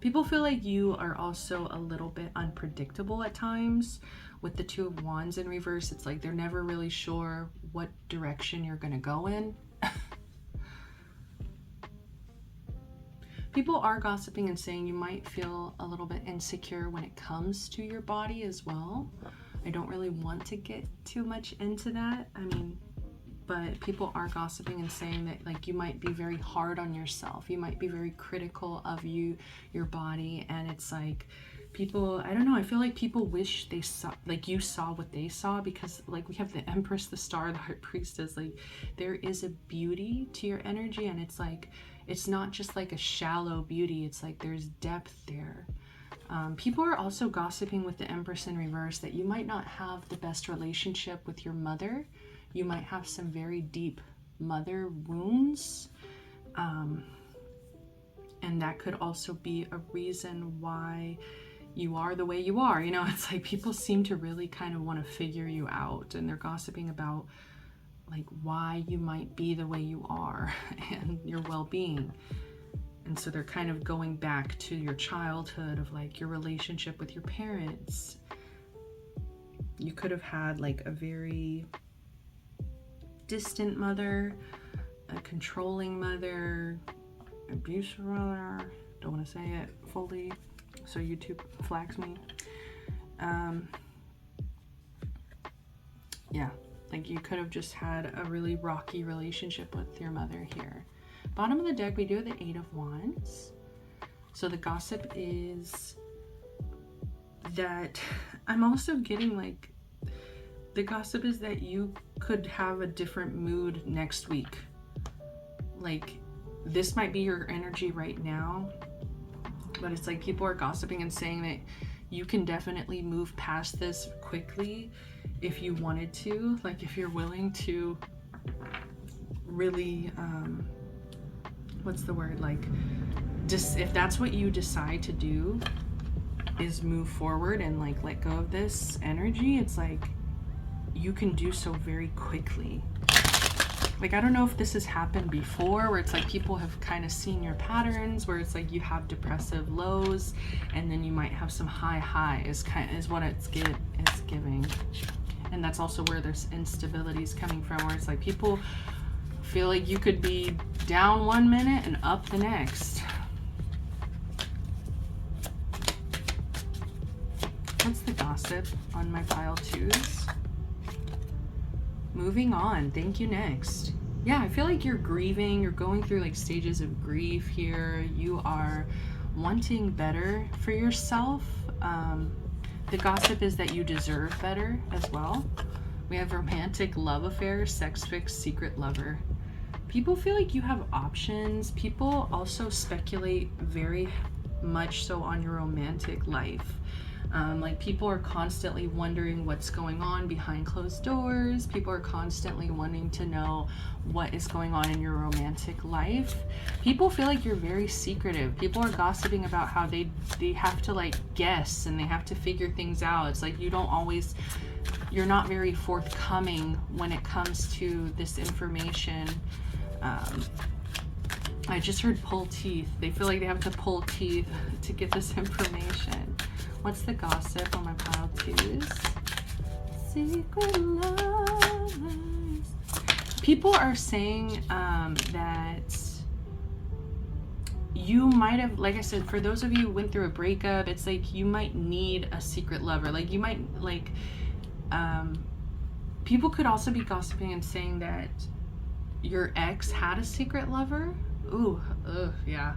People feel like you are also a little bit unpredictable at times. With the Two of Wands in reverse, it's like they're never really sure what direction you're going to go in. People are gossiping and saying you might feel a little bit insecure when it comes to your body as well. I don't really want to get too much into that. I mean, but people are gossiping and saying that like you might be very hard on yourself. You might be very critical of your body, and it's like people, I don't know, I feel like people wish they saw, like you saw what they saw, because like we have the Empress, the Star, the High Priestess. Like, there is a beauty to your energy, and it's like, it's not just like a shallow beauty. It's like there's depth there. People are also gossiping with the Empress in reverse that you might not have the best relationship with your mother. You might have some very deep mother wounds. And that could also be a reason why you are the way you are. You know, it's like people seem to really kind of want to figure you out, and they're gossiping about like why you might be the way you are and your well-being. And so they're kind of going back to your childhood of like your relationship with your parents. You could have had like a very distant mother, a controlling mother, abusive mother. Don't want to say it fully, so YouTube flags me. Yeah, like you could have just had a really rocky relationship with your mother here. Bottom of the deck, we do have the Eight of Wands. So the gossip is that I'm also getting like, the gossip is that you could have a different mood next week. Like, this might be your energy right now, but it's like people are gossiping and saying that you can definitely move past this quickly if you wanted to. Like, if you're willing to really, what's the word? Like, just if that's what you decide to do, is move forward and like let go of this energy, it's like you can do so very quickly. Like, I don't know if this has happened before, where it's like people have kind of seen your patterns, where it's like you have depressive lows and then you might have some high highs, is what it's giving. And that's also where there's instability is coming from, where it's like people feel like you could be down 1 minute and up the next. What's the gossip on my pile twos? Moving on. Thank you. Next. Yeah, I feel like you're grieving. You're going through like stages of grief here. You are wanting better for yourself. The gossip is that you deserve better as well. We have romantic love affair, sex fix, secret lover. People feel like you have options. People also speculate very much so on your romantic life. Like people are constantly wondering what's going on behind closed doors. People are constantly wanting to know what is going on in your romantic life. People feel like you're very secretive. People are gossiping about how they have to like guess and they have to figure things out. It's like you're not very forthcoming when it comes to this information. I just heard pull teeth. They feel like they have to pull teeth to get this information. What's the gossip on my pile twos? Secret lovers. People are saying that you might have, like I said, for those of you who went through a breakup, it's like you might need a secret lover. Like you might like, people could also be gossiping and saying that your ex had a secret lover. Ooh, yeah.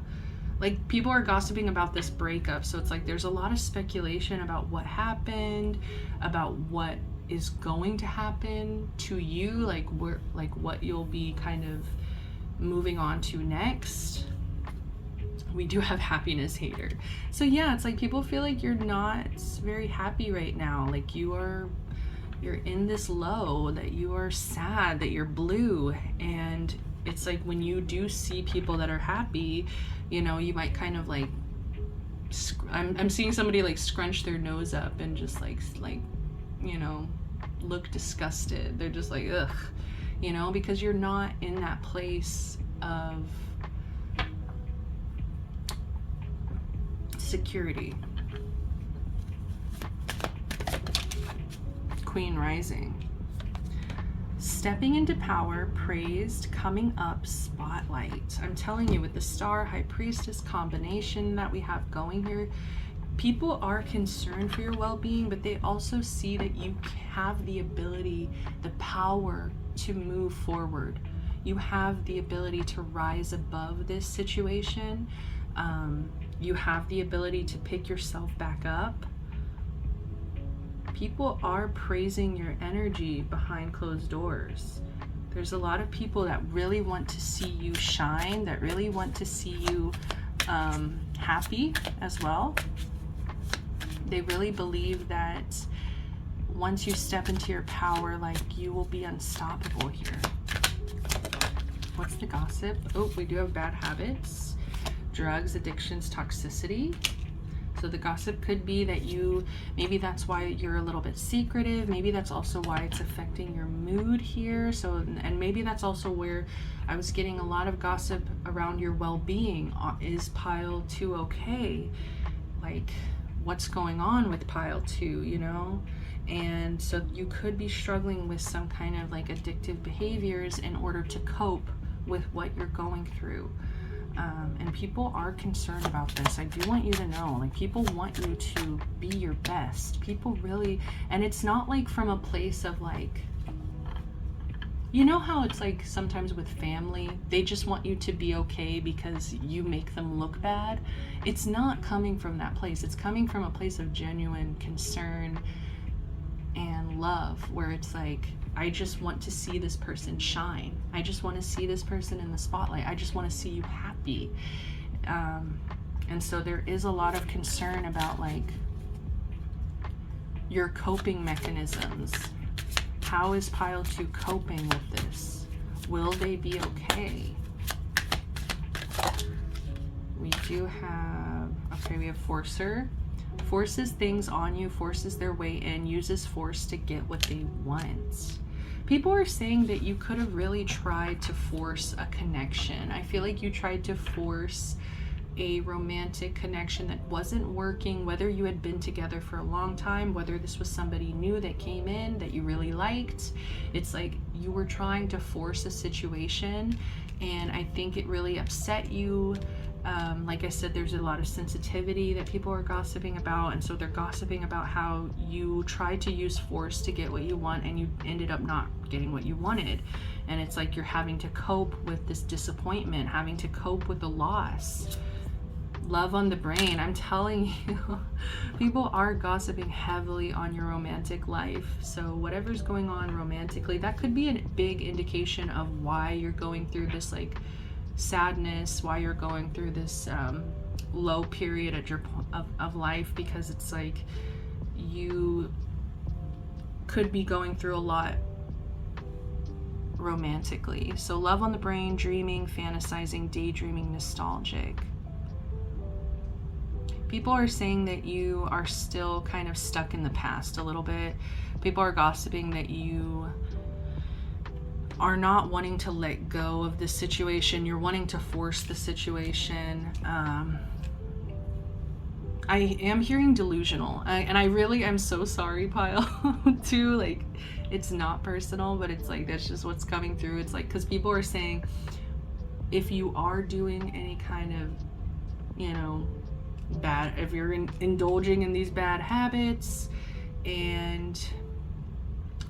Like people are gossiping about this breakup, so it's like there's a lot of speculation about what happened, about what is going to happen to you, like what you'll be kind of moving on to next. We do have happiness hater. So yeah, it's like people feel like you're not very happy right now. Like you're in this low, that you are sad, that you're blue. And it's like when you do see people that are happy, you know, you might kind of like, I'm seeing somebody like scrunch their nose up and just like, you know, look disgusted. They're just like, ugh, you know, because you're not in that place of security. Queen rising. Stepping into power, praised, coming up, spotlight. I'm telling you, with the Star High Priestess combination that we have going here, people are concerned for your well-being, but they also see that you have the ability, the power to move forward. You have the ability to rise above this situation. You have the ability to pick yourself back up. People are praising your energy behind closed doors. There's a lot of people that really want to see you shine, that really want to see you happy as well. They really believe that once you step into your power, like you will be unstoppable here. What's the gossip? Oh, we do have bad habits, drugs, addictions, toxicity. So the gossip could be that maybe that's why you're a little bit secretive. Maybe that's also why it's affecting your mood here. So, and maybe that's also where I was getting a lot of gossip around your well-being. Is pile 2 okay? Like, what's going on with pile 2, you know? And so you could be struggling with some kind of like addictive behaviors in order to cope with what you're going through. And people are concerned about this. I do want you to know, like, people want you to be your best. People really, and it's not like from a place of like, you know how it's like sometimes with family, they just want you to be okay because you make them look bad. It's not coming from that place. It's coming from a place of genuine concern and love, where it's like, I just want to see this person shine. I just want to see this person in the spotlight. I just want to see you happy. And so there is a lot of concern about like your coping mechanisms. How is pile 2 coping with this? Will they be okay? We do have, okay, we have forcer. Forces things on you, forces their way in, uses force to get what they want. People are saying that you could have really tried to force a connection. I feel like you tried to force a romantic connection that wasn't working, whether you had been together for a long time, whether this was somebody new that came in that you really liked. It's like you were trying to force a situation, and I think it really upset you. Like I said, there's a lot of sensitivity that people are gossiping about, and so they're gossiping about how you tried to use force to get what you want and you ended up not getting what you wanted. And it's like you're having to cope with this disappointment, having to cope with the loss. Love on the brain, I'm telling you, people are gossiping heavily on your romantic life. So whatever's going on romantically, that could be a big indication of why you're going through this like sadness, why you're going through this low period at your of life, because it's like you could be going through a lot romantically. So love on the brain, dreaming, fantasizing, daydreaming, nostalgic. People are saying that you are still kind of stuck in the past a little bit. People are gossiping that you are not wanting to let go of the situation. You're wanting to force the situation. I am hearing delusional. And I really am so sorry, Pile, too. Like, it's not personal, but it's like, that's just what's coming through. It's like, because people are saying, if you are doing any kind of, you know, bad, if you're indulging in these bad habits, and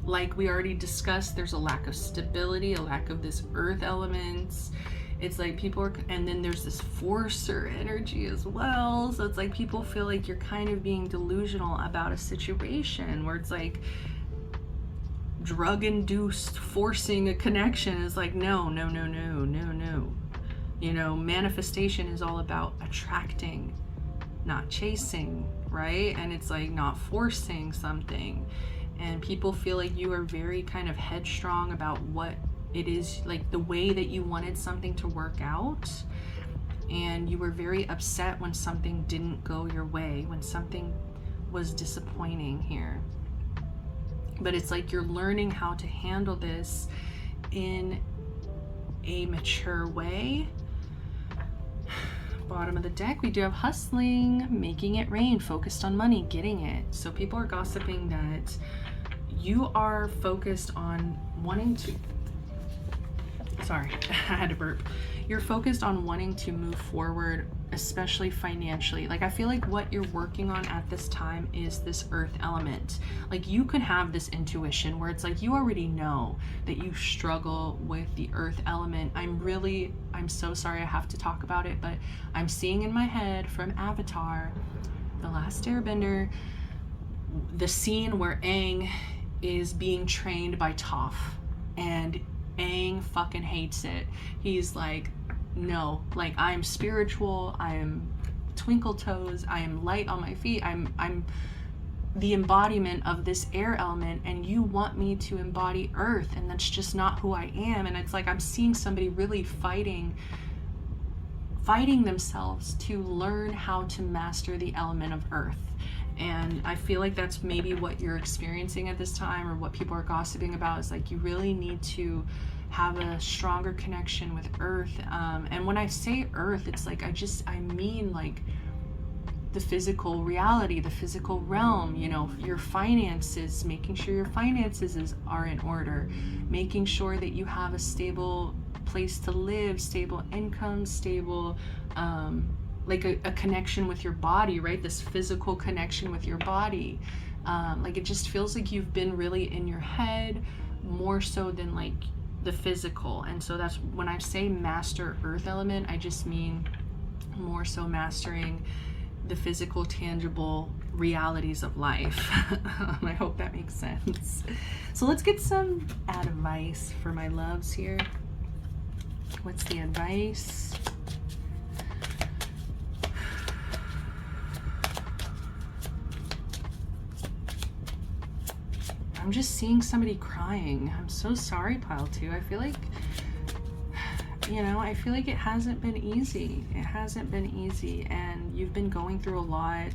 like we already discussed, there's a lack of stability, a lack of this earth elements. It's like people are, and then there's this forcer energy as well. So it's like people feel like you're kind of being delusional about a situation where it's like drug-induced forcing a connection is like, no. You know, manifestation is all about attracting, not chasing, right? And it's like not forcing something. And people feel like you are very kind of headstrong about what it is, like the way that you wanted something to work out. And you were very upset when something didn't go your way, when something was disappointing here. But it's like you're learning how to handle this in a mature way. Bottom of the deck, we do have hustling, making it rain, focused on money, getting it. So people are gossiping that you are focused on wanting to, sorry, I had to burp. You're focused on wanting to move forward, especially financially. Like, I feel like what you're working on at this time is this earth element. Like, you could have this intuition where it's like you already know that you struggle with the earth element. I'm so sorry I have to talk about it, but I'm seeing in my head from Avatar, The Last Airbender, the scene where Aang is being trained by Toph, and Aang fucking hates it. He's like, no, like, I'm spiritual, I am twinkle toes, I am light on my feet, I'm the embodiment of this air element, and you want me to embody earth, and that's just not who I am. And it's like I'm seeing somebody really fighting themselves to learn how to master the element of earth. And I feel like that's maybe what you're experiencing at this time, or what people are gossiping about, is like you really need to have a stronger connection with earth. And when I say earth, it's like I mean like the physical reality, the physical realm, you know, your finances, making sure your finances are in order, making sure that you have a stable place to live, stable income, stable like a connection with your body, right? This physical connection with your body. Like, it just feels like you've been really in your head more so than like the physical. And so that's when I say master earth element, I just mean more so mastering the physical, tangible realities of life. I hope that makes sense. So let's get some advice for my loves here. What's the advice? I'm just seeing somebody crying. I'm so sorry, Pile 2. I feel like, you know, I feel like it hasn't been easy. It hasn't been easy, and you've been going through a lot.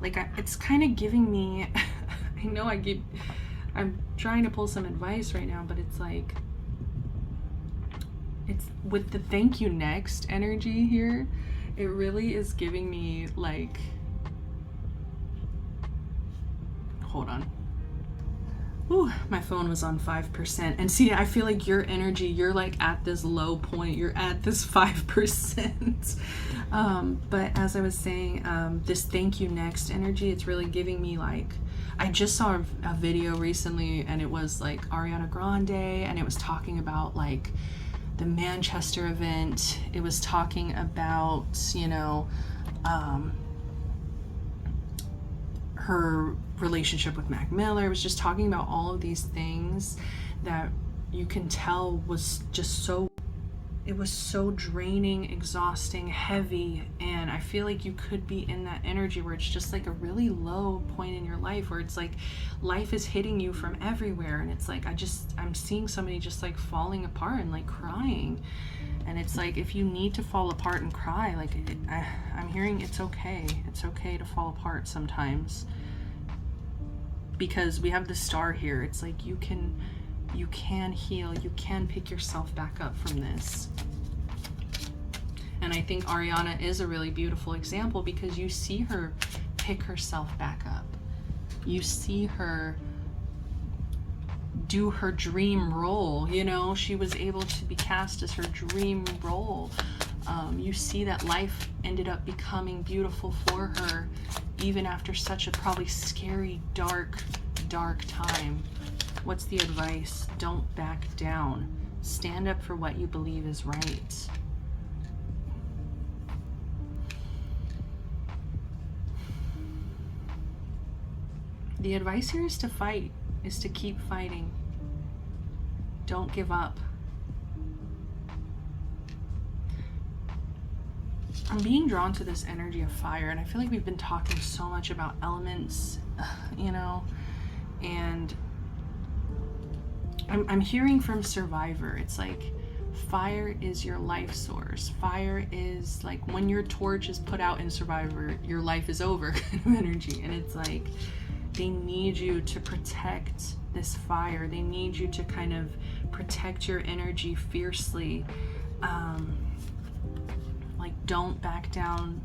Like, it's kind of giving me, I know I'm trying to pull some advice right now, but it's like, it's with the thank you next energy here, it really is giving me like, hold on. Ooh, my phone was on 5%. And see, I feel like your energy, you're like at this low point, you're at this 5%. But as I was saying, this thank you next energy, it's really giving me like, I just saw a video recently, and it was like Ariana Grande, and it was talking about like the Manchester event. It was talking about, you know, her relationship with Mac Miller. It was just talking about all of these things that you can tell was just so it was so draining, exhausting, heavy, and I feel like you could be in that energy where it's just like a really low point in your life where it's like life is hitting you from everywhere, and it's like I'm seeing somebody just like falling apart and like crying. And it's like, if you need to fall apart and cry, like I'm hearing it's okay to fall apart sometimes, because we have the star here. It's like you can heal, you can pick yourself back up from this. And I think Ariana is a really beautiful example, because you see her pick herself back up. You see her do her dream role, you know, she was able to be cast as her dream role. You see that life ended up becoming beautiful for her, even after such a probably scary, dark time. What's the advice? Don't back down. Stand up for what you believe is right. The advice here is to fight, is to keep fighting. Don't give up. I'm being drawn to this energy of fire, and I feel like we've been talking so much about elements, you know, and I'm hearing from Survivor. It's like fire is your life source. Fire is like when your torch is put out in Survivor, your life is over kind of energy. And it's like they need you to protect this fire. They need you to kind of protect your energy fiercely. Like, don't back down.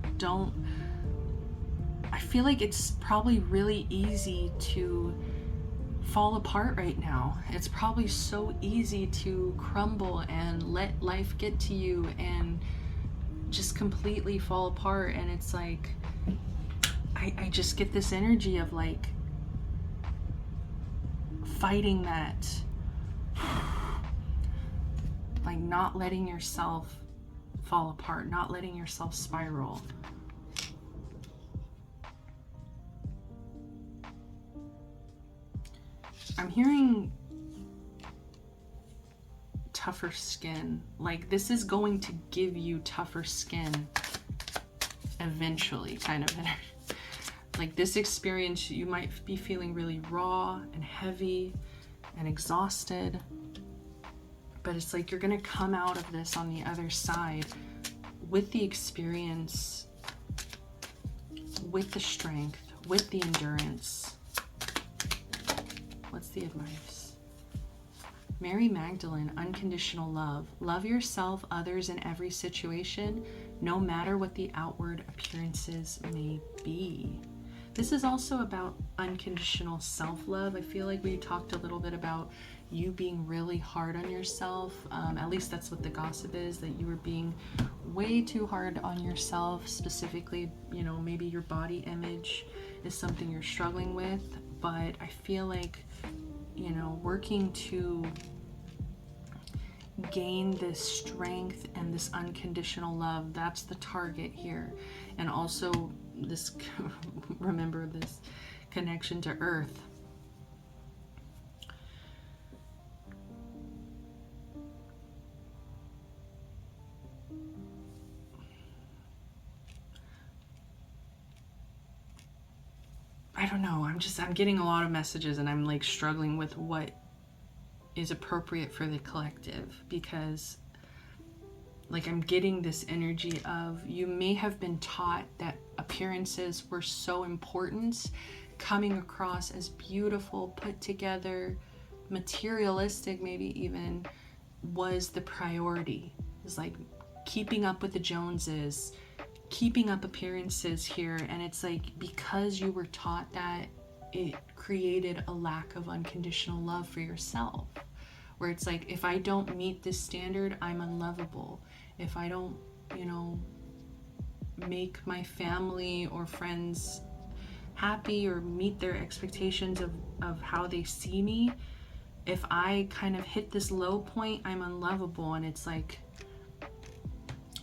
I feel like it's probably really easy to fall apart right now. It's probably so easy to crumble and let life get to you and just completely fall apart. And it's like, I just get this energy of like fighting that, like not letting yourself fall apart, not letting yourself spiral. I'm hearing tougher skin. Like this is going to give you tougher skin eventually, kind of. Like this experience, you might be feeling really raw and heavy and exhausted, but it's like you're gonna come out of this on the other side with the experience, with the strength, with the endurance. What's the advice? Mary Magdalene, unconditional love. Love yourself, others, in every situation, no matter what the outward appearances may be. This is also about unconditional self-love. I feel like we talked a little bit about you being really hard on yourself. At least that's what the gossip is, that you were being way too hard on yourself. Specifically, you know, maybe your body image is something you're struggling with. But I feel like, you know, working to gain this strength and this unconditional love, that's the target here. And also this, remember this connection to earth. I don't know, I'm getting a lot of messages, and I'm like struggling with what is appropriate for the collective, because like I'm getting this energy of you may have been taught that appearances were so important, coming across as beautiful, put together, materialistic maybe even, was the priority. It's like keeping up with the Joneses, keeping up appearances here. And it's like, because you were taught that, it created a lack of unconditional love for yourself, where it's like, if I don't meet this standard, I'm unlovable. If I don't, you know, make my family or friends happy or meet their expectations of how they see me, if I kind of hit this low point, I'm unlovable. And it's like,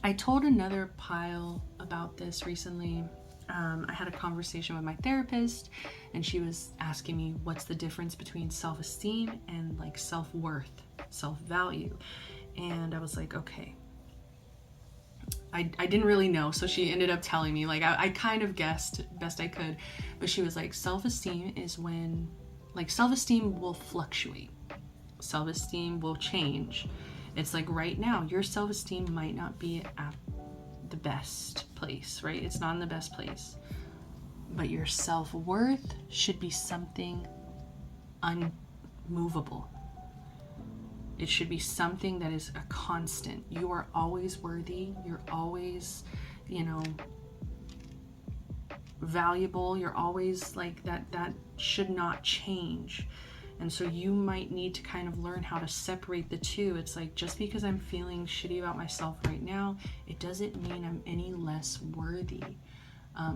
I told another pile about this recently. I had a conversation with my therapist, and she was asking me what's the difference between self-esteem and like self-worth, self-value. And I was like, okay, I didn't really know, so she ended up telling me. Like, I kind of guessed best I could, but she was like, self-esteem is when, like, self-esteem will fluctuate. Self-esteem will change. It's like right now, your self-esteem might not be at the best place, right? It's not in the best place. But your self-worth should be something unmovable. It should be something that is a constant. You are always worthy. You're always, you know, valuable. You're always like that. That should not change. And so you might need to kind of learn how to separate the two. It's like, just because I'm feeling shitty about myself right now, it doesn't mean I'm any less worthy.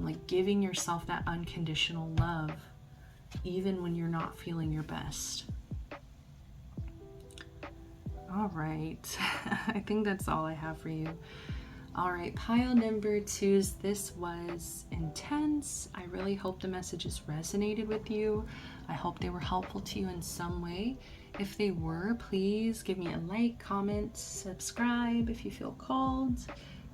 Like giving yourself that unconditional love, even when you're not feeling your best. All right, I think that's all I have for you. All right, pile number 2's, this was intense. I really hope the messages resonated with you. I hope they were helpful to you in some way. If they were, please give me a like, comment, subscribe if you feel called.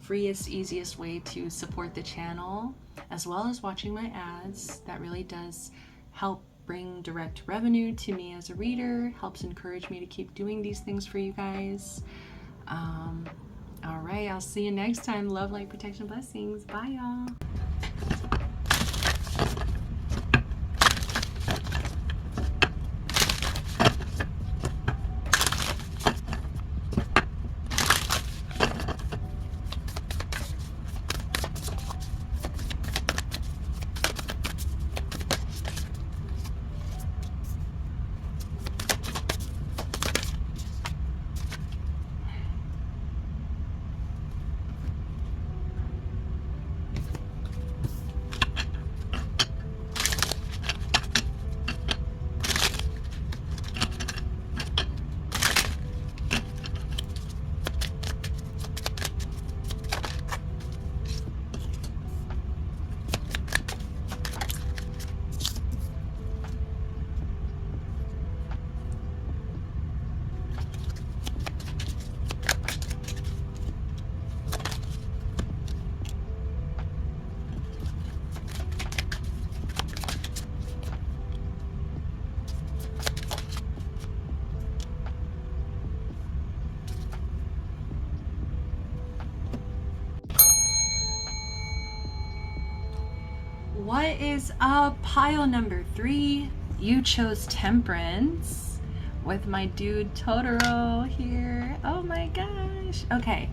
Freest, easiest way to support the channel, as well as watching my ads. That really does help bring direct revenue to me as a reader, helps encourage me to keep doing these things for you guys. All right, I'll see you next time. Love, light, protection, blessings. Bye, y'all. What is up, pile number 3? You chose Temperance with my dude Totoro here. Oh my gosh. Okay,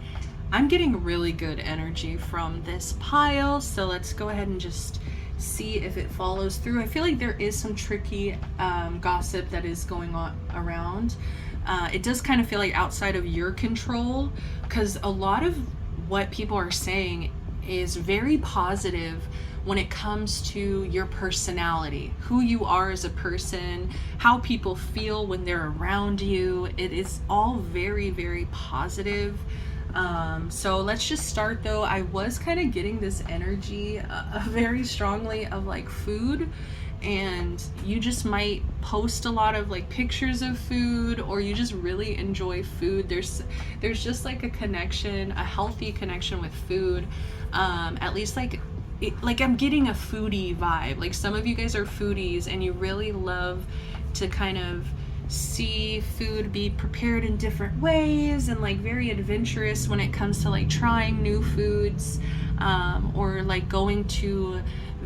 I'm getting really good energy from this pile, so let's go ahead and just see if it follows through. I feel like there is some tricky gossip that is going on around. It does kind of feel like outside of your control, because a lot of what people are saying is very positive when it comes to your personality, who you are as a person, how people feel when they're around you. It is all very, very positive. So let's just start though. I was kind of getting this energy very strongly of like food, and you just might post a lot of like pictures of food, or you just really enjoy food. There's just like a connection, a healthy connection with food. At least like I'm getting a foodie vibe. Like some of you guys are foodies and you really love to kind of see food be prepared in different ways, and like very adventurous when it comes to like trying new foods, or like going to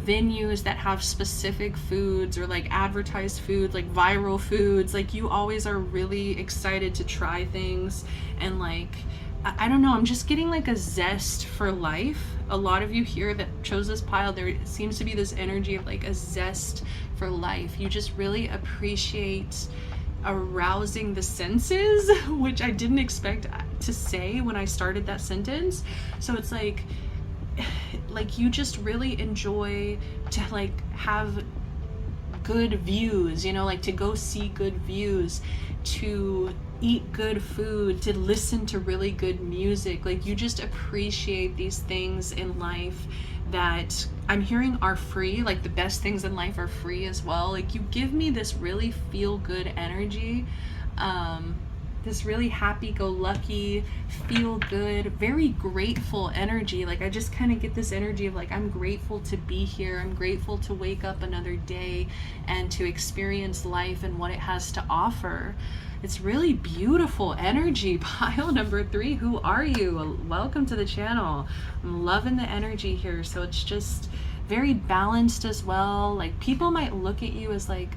venues that have specific foods, or like advertised food, like viral foods. Like you always are really excited to try things, and like I don't know, I'm just getting like a zest for life. A lot of you here that chose this pile, there seems to be this energy of like a zest for life. You just really appreciate arousing the senses, which I didn't expect to say when I started that sentence. So it's like you just really enjoy to like have good views, you know, like to go see good views, to eat good food, to listen to really good music. Like you just appreciate these things in life that I'm hearing are free. Like the best things in life are free as well. Like you give me this really feel good energy. this really happy-go-lucky, feel-good, very grateful energy. Like I just kind of get this energy of like, I'm grateful to be here. I'm grateful to wake up another day and to experience life and what it has to offer. It's really beautiful energy. Pile number 3, who are you? Welcome to the channel. I'm loving the energy here. So it's just very balanced as well. Like people might look at you as like,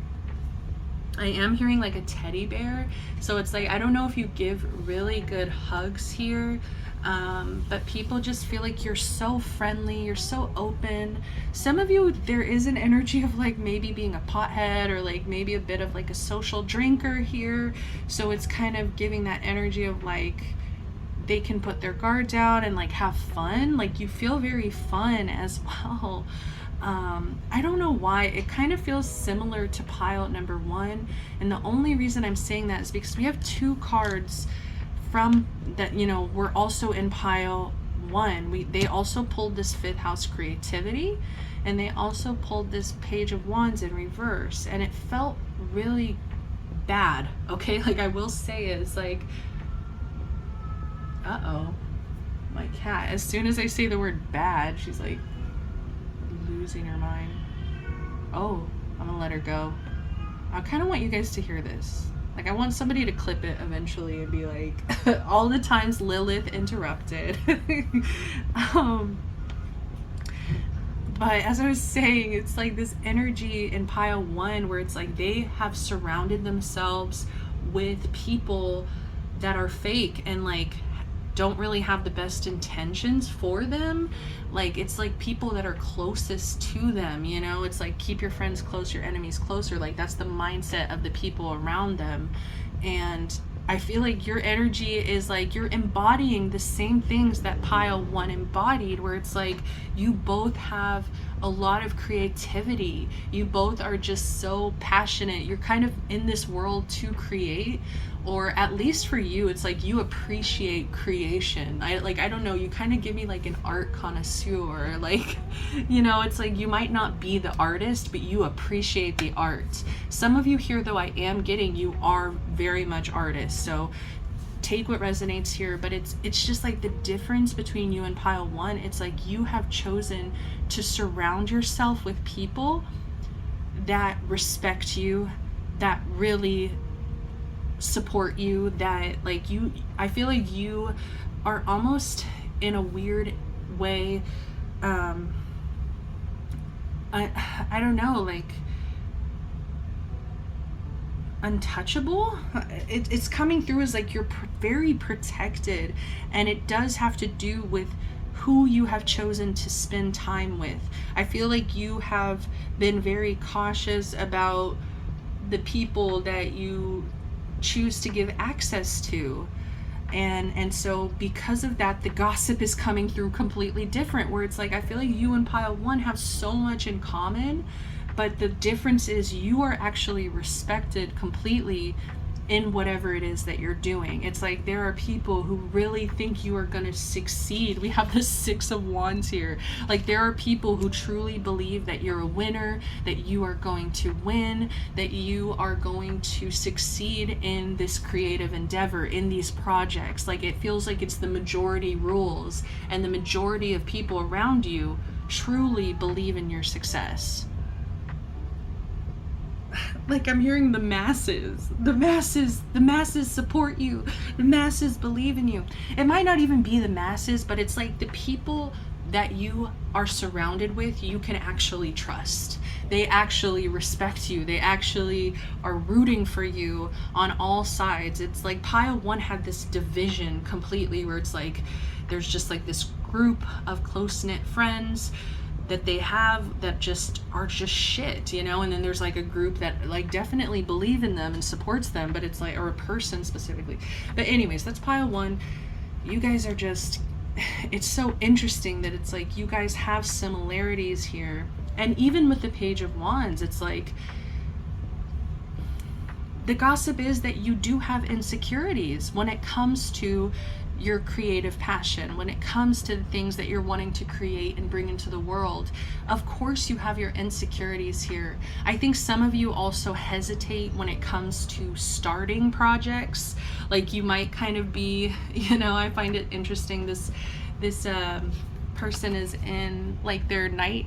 I am hearing like a teddy bear. So it's like, I don't know if you give really good hugs here, but people just feel like you're so friendly, you're so open. Some of you, there is an energy of like maybe being a pothead or like maybe a bit of like a social drinker here. So it's kind of giving that energy of like, they can put their guard down and like have fun. Like you feel very fun as well. I don't know why, it kind of feels similar to pile number 1, and the only reason I'm saying that is because we have 2 cards from that, you know, we're also in pile 1. They also pulled this 5th house creativity, and they also pulled this Page of Wands in reverse, and it felt really bad. Okay, like I will say it's like, uh-oh, my cat, as soon as I say the word bad, she's like losing her mind. Oh, I'm gonna let her go. I kind of want you guys to hear this. Like I want somebody to clip it eventually and be like, all the times Lilith interrupted. But as I was saying, it's like this energy in pile 1 where it's like they have surrounded themselves with people that are fake and like don't really have the best intentions for them. Like it's like people that are closest to them, you know, it's like keep your friends close, your enemies closer. Like that's the mindset of the people around them. And I feel like your energy is like you're embodying the same things that pile 1 embodied, where it's like you both have a lot of creativity, you both are just so passionate, you're kind of in this world to create, or at least for you it's like you appreciate creation. I don't know, you kind of give me like an art connoisseur, like, you know, it's like you might not be the artist but you appreciate the art. Some of you here though, I am getting you are very much artists, so take what resonates here. But it's just like the difference between you and pile 1, it's like you have chosen to surround yourself with people that respect you, that really support you, that like you, I feel like you are almost in a weird way, I don't know, like untouchable. It's coming through as like you're very protected, and it does have to do with who you have chosen to spend time with. I feel like you have been very cautious about the people that you choose to give access to, and so because of that the gossip is coming through completely different, where it's like I feel like you and pile 1 have so much in common, but the difference is you are actually respected completely in whatever it is that you're doing. It's like there are people who really think you are going to succeed. We have the 6 of Wands here. Like there are people who truly believe that you're a winner, that you are going to win, that you are going to succeed in this creative endeavor, in these projects. Like it feels like it's the majority rules, and the majority of people around you truly believe in your success. Like I'm hearing the masses support you, the masses believe in you. It might not even be the masses, but it's like the people that you are surrounded with, you can actually trust. They actually respect you. They actually are rooting for you on all sides. It's like pile 1 had this division completely, where it's like there's just like this group of close-knit friends that they have that just are just shit, you know, and then there's like a group that like definitely believe in them and supports them, but it's like, or a person specifically. But anyways, that's pile 1. You guys are just, it's so interesting that it's like you guys have similarities here. And even with the Page of Wands, it's like the gossip is that you do have insecurities when it comes to your creative passion, when it comes to the things that you're wanting to create and bring into the world. Of course you have your insecurities here. I think some of you also hesitate when it comes to starting projects. Like you might kind of be, you know, I find it interesting, this person is in like their night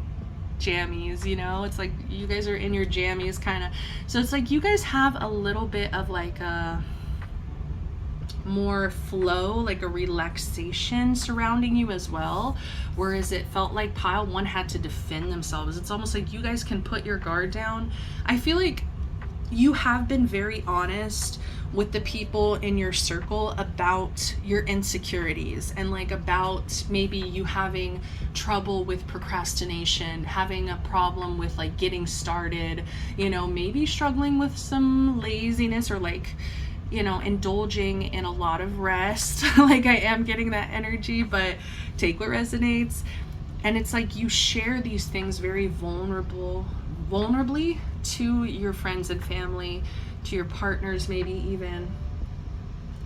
jammies, you know, it's like you guys are in your jammies kind of, so it's like you guys have a little bit of like a more flow, like a relaxation surrounding you as well, whereas it felt like pile one had to defend themselves. It's almost like you guys can put your guard down. I feel like you have been very honest with the people in your circle about your insecurities, and like about maybe you having trouble with procrastination, having a problem with like getting started, you know, maybe struggling with some laziness, or like, you know, indulging in a lot of rest. Like I am getting that energy, but take what resonates. And it's like you share these things very vulnerably to your friends and family, to your partners maybe even.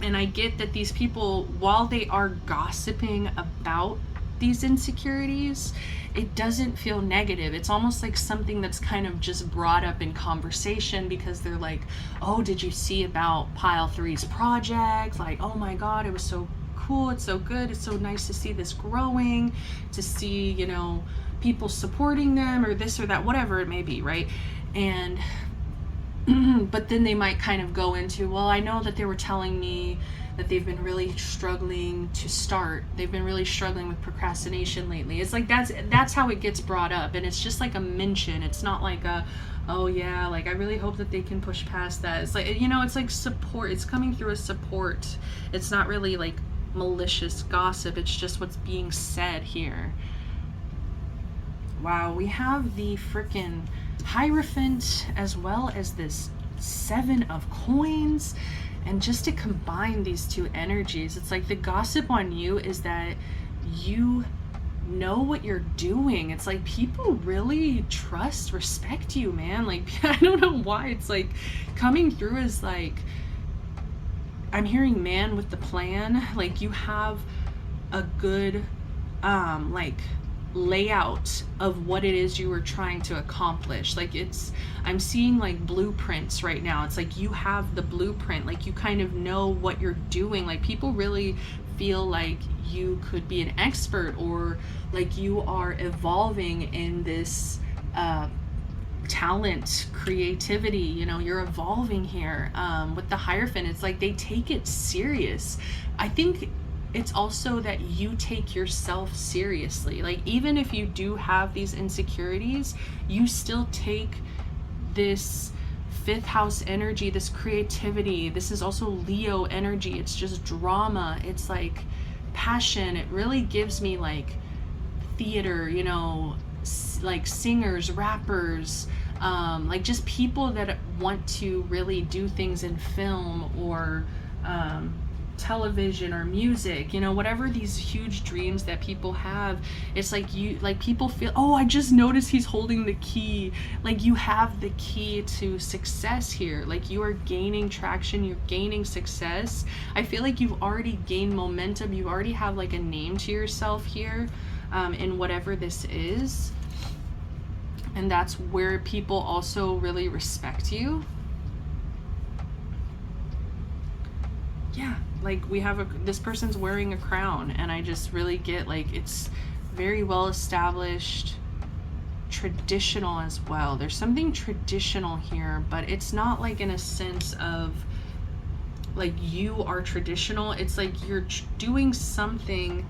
And I get that these people, while they are gossiping about these insecurities, it doesn't feel negative. It's almost like something that's kind of just brought up in conversation, because they're like, oh, did you see about pile three's project? Like, oh my God, it was so cool. It's so good. It's so nice to see this growing, to see, you know, people supporting them, or this or that, whatever it may be, right? And but then they might kind of go into, well, I know that they were telling me that they've been really struggling to start. They've been really struggling with procrastination lately. It's like that's how it gets brought up, and it's just like a mention. It's not like a, oh yeah, like I really hope that they can push past that. It's like, you know, it's like support. It's coming through as support. It's not really like malicious gossip. It's just what's being said here. Wow, we have the frickin' Hierophant as well as this 7 of coins. And just to combine these two energies, it's like the gossip on you is that you know what you're doing. It's like people really respect you, man. Like I don't know why it's like coming through as like, I'm hearing man with the plan. Like you have a good like layout of what it is you were trying to accomplish. Like I'm seeing like blueprints right now. It's like you have the blueprint, like you kind of know what you're doing. Like people really feel like you could be an expert, or like you are evolving in this talent, creativity, you know, you're evolving here. With the Hierophant, it's like they take it serious. I think it's also that you take yourself seriously. Like even if you do have these insecurities, you still take this 5th house energy, this creativity. This is also Leo energy. It's just drama. It's like passion. It really gives me like theater, you know, like singers, rappers, like just people that want to really do things in film or television or music, you know, whatever these huge dreams that people have. It's like you, like people feel, oh, I just noticed he's holding the key. Like you have the key to success here. Like you are gaining traction, you're gaining success. I feel like you've already gained momentum. You already have like a name to yourself here, in whatever this is. And that's where people also really respect you. Yeah, like we have this person's wearing a crown, and I just really get like it's very well established, traditional as well. There's something traditional here, but it's not like in a sense of like you are traditional. It's like you're doing something.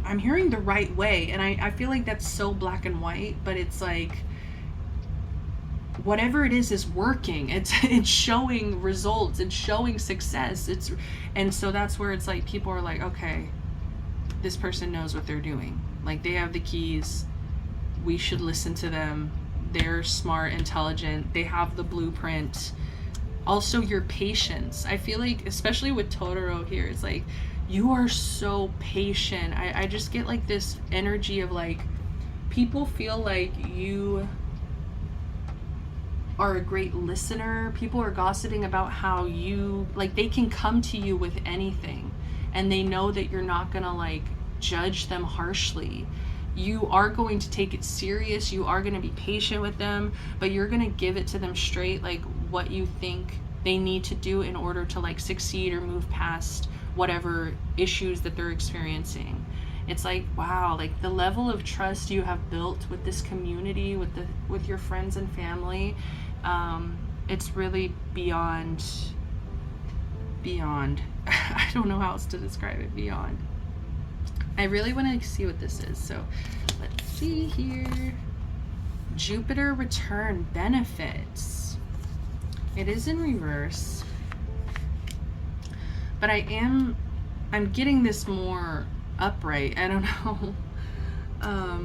I'm hearing the right way, and I feel like that's so black and white, but it's like whatever it is working. It's showing results, it's showing success. And so that's where it's like people are like, okay, this person knows what they're doing. Like they have the keys. We should listen to them. They're smart, intelligent. They have the blueprint. Also your patience. I feel like, especially with Totoro here, it's like you are so patient. I just get like this energy of like people feel like you are a great listener. People are gossiping about how you, like, they can come to you with anything and they know that you're not gonna like judge them harshly. You are going to take it serious, you are going to be patient with them, but you're going to give it to them straight, like what you think they need to do in order to like succeed or move past whatever issues that they're experiencing. It's like, wow, like the level of trust you have built with this community, with your friends and family, it's really beyond I don't know how else to describe it. Beyond. I really want to see what this is. So let's see here. Jupiter return benefits. It is in reverse, but I'm getting this more upright. I don't know.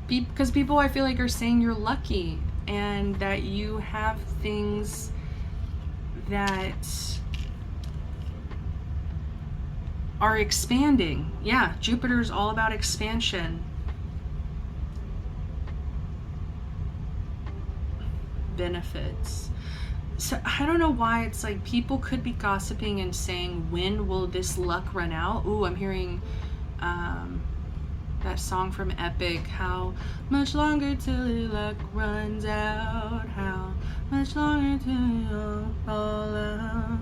Because people, I feel like, are saying you're lucky and that you have things that are expanding. Yeah, Jupiter's all about expansion. Benefits. So I don't know why it's like people could be gossiping and saying, when will this luck run out? Ooh, I'm hearing that song from Epic, how much longer till your luck runs out, how much longer till you fall out,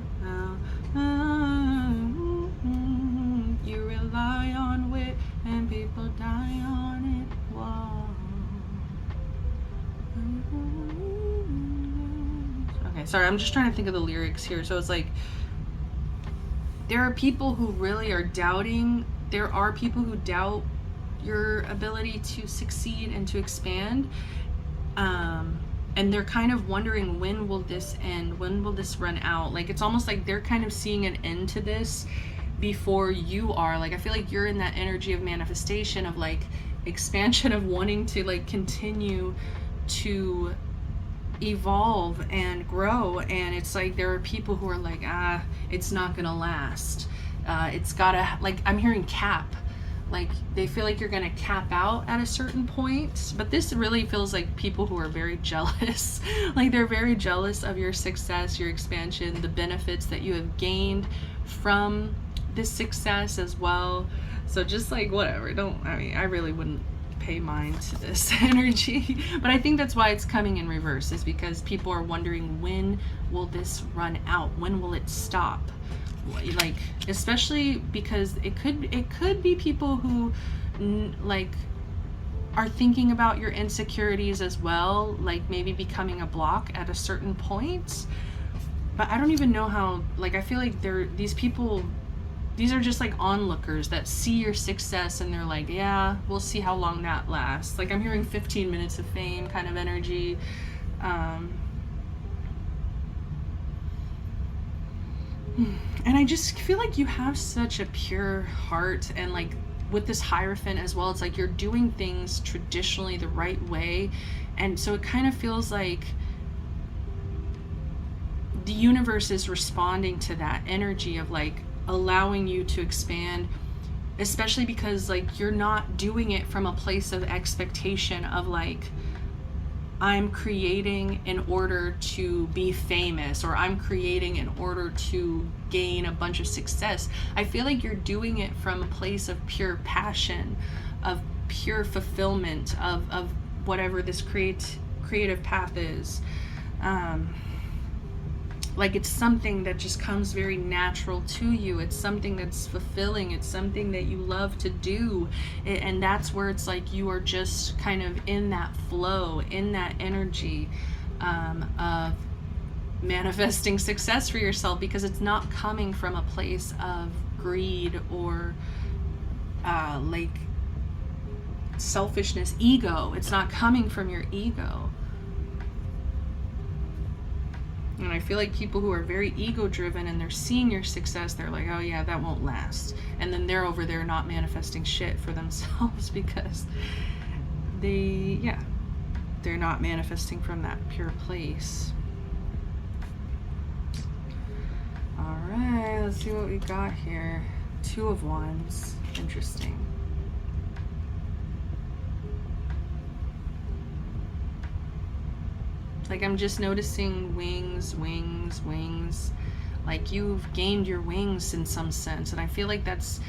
you rely on wit and people die on it. Whoa. Okay, sorry, I'm just trying to think of the lyrics here. So it's like, there are people who really are doubting. There are people who doubt your ability to succeed and to expand. And they're kind of wondering, when will this end? When will this run out? Like, it's almost like they're kind of seeing an end to this before you are. Like, I feel like you're in that energy of manifestation, of like expansion, of wanting to like continue to evolve and grow. And it's like there are people who are like, it's not gonna last. It's gotta, like, I'm hearing cap. Like, they feel like you're gonna cap out at a certain point. But this really feels like people who are very jealous. Like, they're very jealous of your success, your expansion, the benefits that you have gained from this success as well. So just like, whatever, I really wouldn't pay mind to this energy. But I think that's why it's coming in reverse, is because people are wondering, when will this run out? When will it stop? Like, especially because it could be people who like are thinking about your insecurities as well, like maybe becoming a block at a certain point. But I don't even know how, like, I feel like these people, these are just like onlookers that see your success and they're like, yeah, we'll see how long that lasts. Like, I'm hearing 15 minutes of fame kind of energy. And I just feel like you have such a pure heart, and like with this Hierophant as well, it's like you're doing things traditionally the right way. And so it kind of feels like the universe is responding to that energy of like allowing you to expand, especially because like you're not doing it from a place of expectation of like, I'm creating in order to be famous, or I'm creating in order to gain a bunch of success. I feel like you're doing it from a place of pure passion, of pure fulfillment of whatever this creative path is. Like, it's something that just comes very natural to you. It's something that's fulfilling. It's something that you love to do. And that's where it's like you are just kind of in that flow, in that energy of manifesting success for yourself, because it's not coming from a place of greed or like selfishness, ego. It's not coming from your ego. And I feel like people who are very ego driven and they're seeing your success, they're like, oh yeah, that won't last. And then they're over there not manifesting shit for themselves because they're not manifesting from that pure place. All right, let's see what we got here. 2 of Wands. Interesting. Like, I'm just noticing wings, wings, wings. Like, you've gained your wings in some sense. And I feel like that's,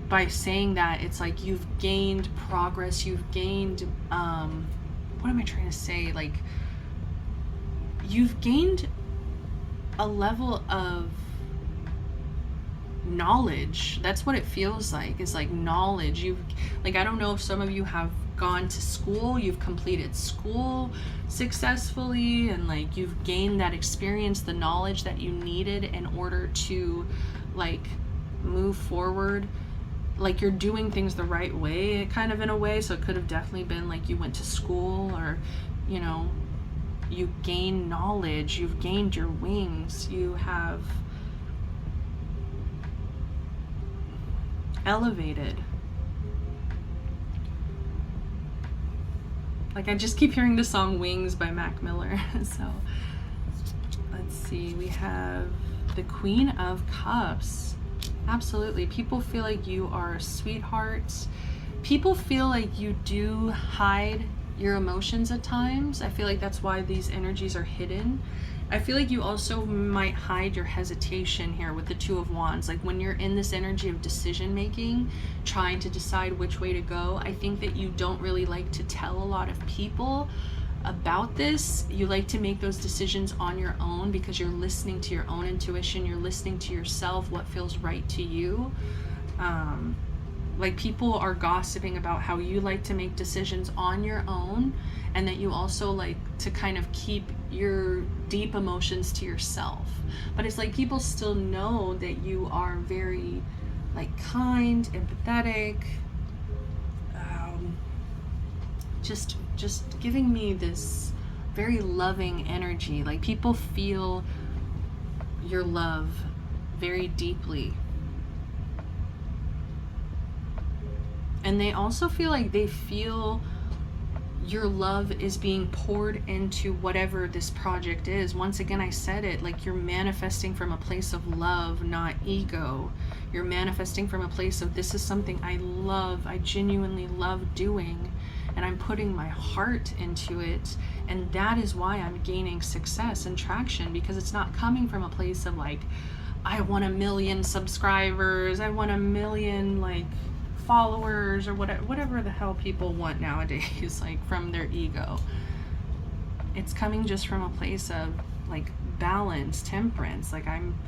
by saying that, it's like you've gained progress, you've gained, what am I trying to say? Like, you've gained a level of knowledge. That's what it feels like. It's like knowledge. You've, like, I don't know if some of you have gone to school, you've completed school successfully, and like you've gained that experience, the knowledge that you needed in order to like move forward. Like, you're doing things the right way, kind of, in a way. So it could have definitely been like you went to school, or, you know, you gain knowledge, you've gained your wings, you have elevated. Like, I just keep hearing the song Wings by Mac Miller. So let's see, we have the Queen of Cups. Absolutely. People feel like you are a sweetheart. People feel like you do hide your emotions at times. I feel like that's why these energies are hidden. I feel like you also might hide your hesitation here with the Two of Wands. Like, when you're in this energy of decision making, trying to decide which way to go, I think that you don't really like to tell a lot of people about this. You like to make those decisions on your own because you're listening to your own intuition, you're listening to yourself, what feels right to you. Like, people are gossiping about how you like to make decisions on your own, and that you also like to kind of keep your deep emotions to yourself. But it's like people still know that you are very like kind, empathetic, just giving me this very loving energy. Like, people feel your love very deeply. And they also feel like they feel your love is being poured into whatever this project is. Once again, I said it, like, you're manifesting from a place of love, not ego. You're manifesting from a place of, this is something I love, I genuinely love doing, and I'm putting my heart into it. And that is why I'm gaining success and traction, because it's not coming from a place of like, I want 1 million subscribers, I want 1 million like followers, or whatever the hell people want nowadays, like from their ego. It's coming just from a place of like balance, temperance. Like, I'm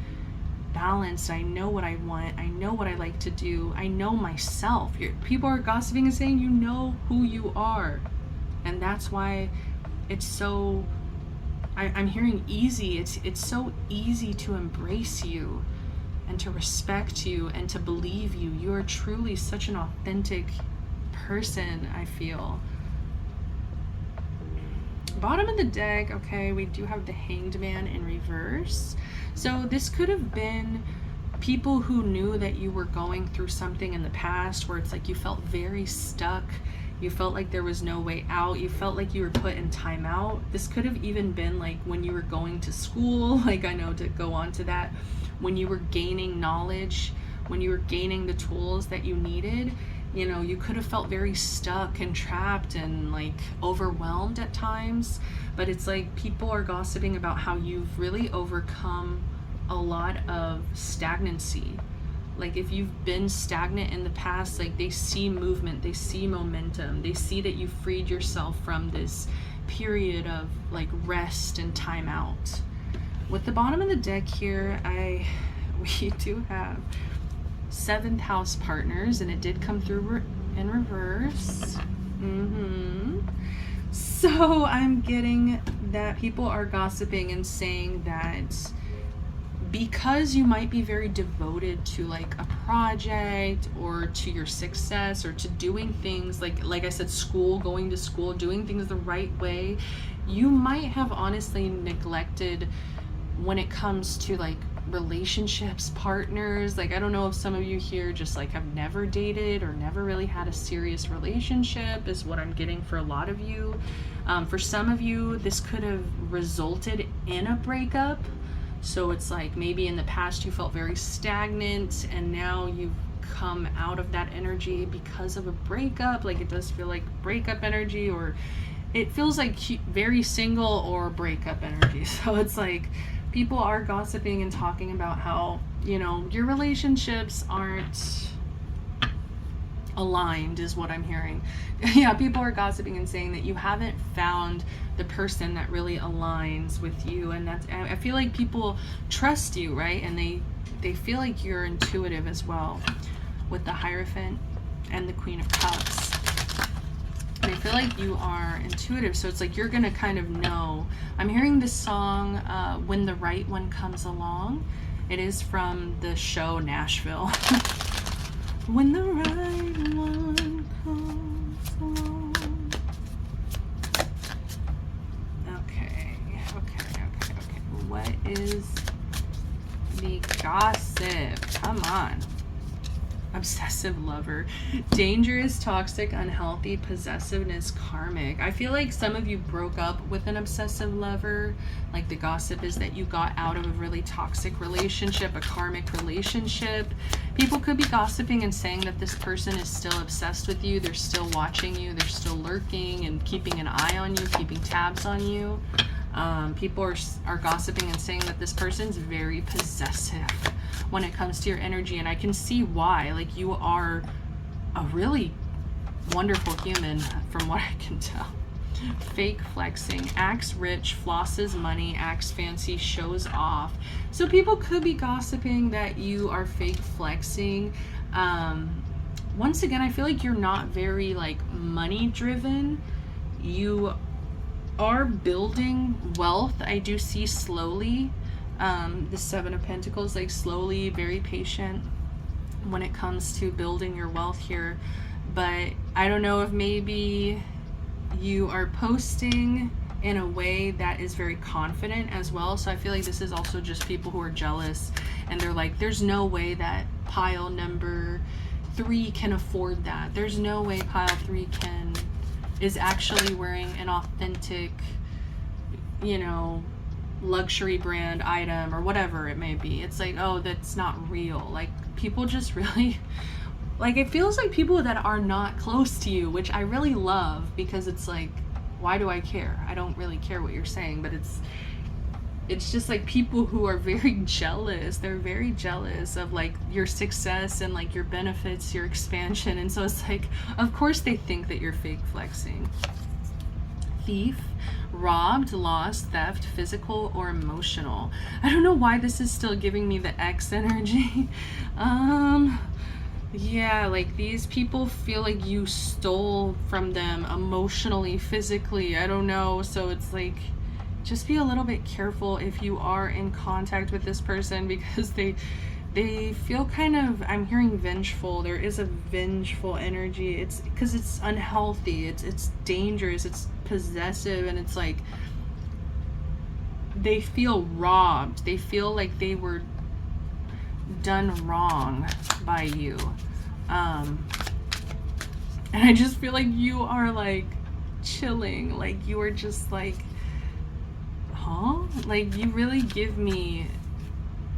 balanced, I know what I want, I know what I like to do, I know myself. People are gossiping and saying you know who you are, and that's why it's so, I'm hearing easy. It's so easy to embrace you and to respect you and to believe you. You are truly such an authentic person, I feel. Bottom of the deck, okay, we do have the Hanged Man in reverse. So this could have been people who knew that you were going through something in the past where it's like you felt very stuck. You felt like there was no way out. You felt like you were put in timeout. This could have even been like when you were going to school, like, I know, to go on to that, when you were gaining knowledge, when you were gaining the tools that you needed. You know, you could have felt very stuck and trapped and like overwhelmed at times. But it's like people are gossiping about how you've really overcome a lot of stagnancy. Like, if you've been stagnant in the past, like, they see movement, they see momentum, they see that you freed yourself from this period of like rest and time out. With the bottom of the deck here, we do have 7th house partners, and it did come through in reverse. So I'm getting that people are gossiping and saying that because you might be very devoted to like a project or to your success or to doing things like I said, school, going to school, doing things the right way, you might have honestly neglected when it comes to like relationships, partners. Like, I don't know if some of you here just like have never dated or never really had a serious relationship, is what I'm getting for a lot of you. For some of you, this could have resulted in a breakup. So it's like maybe in the past you felt very stagnant, and now you've come out of that energy because of a breakup. Like, it does feel like breakup energy, or it feels like very single or breakup energy. So it's like people are gossiping and talking about how, you know, your relationships aren't aligned, is what I'm hearing. Yeah, people are gossiping and saying that you haven't found the person that really aligns with you, and that's, I feel like people trust you, right? And they feel like you're intuitive as well, with the Hierophant and the Queen of Cups. They feel like you are intuitive, so it's like you're gonna kind of know. I'm hearing this song, When the Right One Comes Along. It is from the show Nashville. When the right one comes along. Okay. What is the gossip? Come on. Obsessive lover. Dangerous, toxic, unhealthy, possessiveness, karmic. I feel like some of you broke up with an obsessive lover. Like the gossip is that you got out of a really toxic relationship, a karmic relationship. People could be gossiping and saying that this person is still obsessed with you. They're still watching you. They're still lurking and keeping an eye on you, keeping tabs on you. People are gossiping and saying that this person's very possessive when it comes to your energy, and I can see why. Like, you are a really wonderful human from what I can tell. Fake flexing, acts rich, flosses money, acts fancy, shows off. So people could be gossiping that you are fake flexing. Once again, I feel like you're not very like money driven. You are building wealth. I do see slowly. The Seven of Pentacles, like slowly, very patient when it comes to building your wealth here. But I don't know if maybe you are posting in a way that is very confident as well. So I feel like this is also just people who are jealous, and they're like, there's no way that pile number 3 can afford that. There's no way pile 3 is actually wearing an authentic, you know, luxury brand item or whatever it may be. It's like, oh, that's not real. Like, people just really, like, it feels like people that are not close to you, which I really love, because it's like, why do I care? I don't really care what you're saying, but it's just like people who are very jealous. They're very jealous of like your success and like your benefits, your expansion. And so it's like, of course they think that you're fake flexing. Thief, robbed, lost, theft, physical or emotional. I don't know why this is still giving me the X energy. Yeah, like these people feel like you stole from them emotionally, physically. I don't know. So it's like, just be a little bit careful if you are in contact with this person, because they feel kind of, I'm hearing vengeful. There is a vengeful energy. It's because it's unhealthy. It's dangerous. It's possessive, and it's like they feel robbed. They feel like they were done wrong by you. And I just feel like you are like chilling. Like you are just like, huh? Like you really give me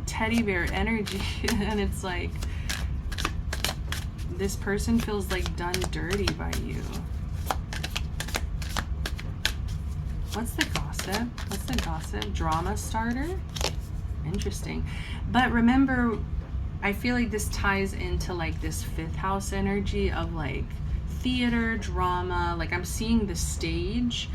teddy bear energy. And it's like, this person feels like done dirty by you. What's the gossip? What's the gossip? Drama starter? Interesting. But remember, I feel like this ties into like this 5th house energy of like theater, drama. Like I'm seeing the stage.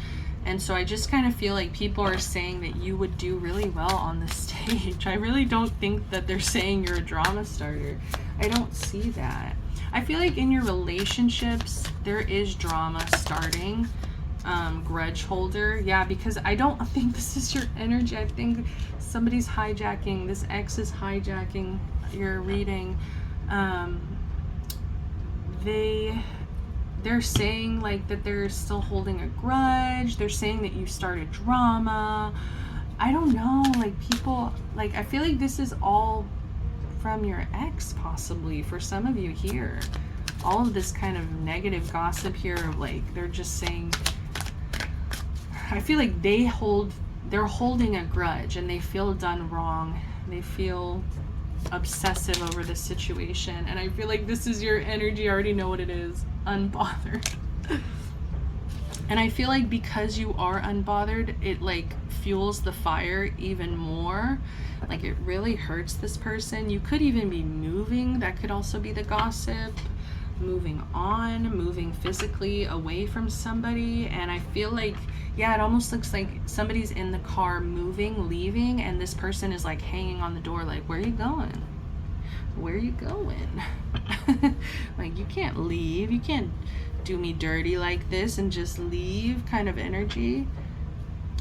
And so I just kind of feel like people are saying that you would do really well on the stage. I really don't think that they're saying you're a drama starter. I don't see that. I feel like in your relationships, there is drama starting. Grudge holder. Yeah, because I don't think this is your energy. I think somebody's hijacking. This ex is hijacking your reading. They're saying like that they're still holding a grudge. They're saying that you started drama. I don't know, like people, like I feel like this is all from your ex possibly for some of you here. All of this kind of negative gossip here of like, they're just saying, I feel like they're holding a grudge and they feel done wrong. They feel obsessive over this situation, and I feel like this is your energy. I already know what it is. Unbothered. And I feel like because you are unbothered, it like fuels the fire even more. Like it really hurts this person. You could even be moving. That could also be the gossip. Moving on, moving physically away from somebody. And I feel like, yeah, it almost looks like somebody's in the car moving, leaving, and this person is like hanging on the door like, where are you going? Where are you going? Like, you can't leave. You can't do me dirty like this and just leave kind of energy.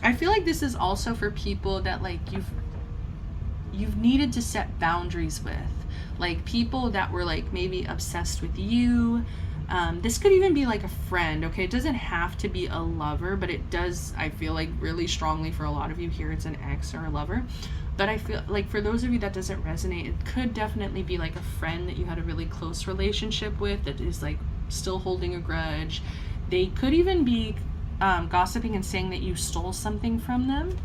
I feel like this is also for people that like you've needed to set boundaries with, like people that were like maybe obsessed with you. This could even be like a friend, okay? It doesn't have to be a lover, but it does, I feel like really strongly for a lot of you here, it's an ex or a lover. But I feel like for those of you that doesn't resonate, it could definitely be like a friend that you had a really close relationship with that is like still holding a grudge. They could even be gossiping and saying that you stole something from them.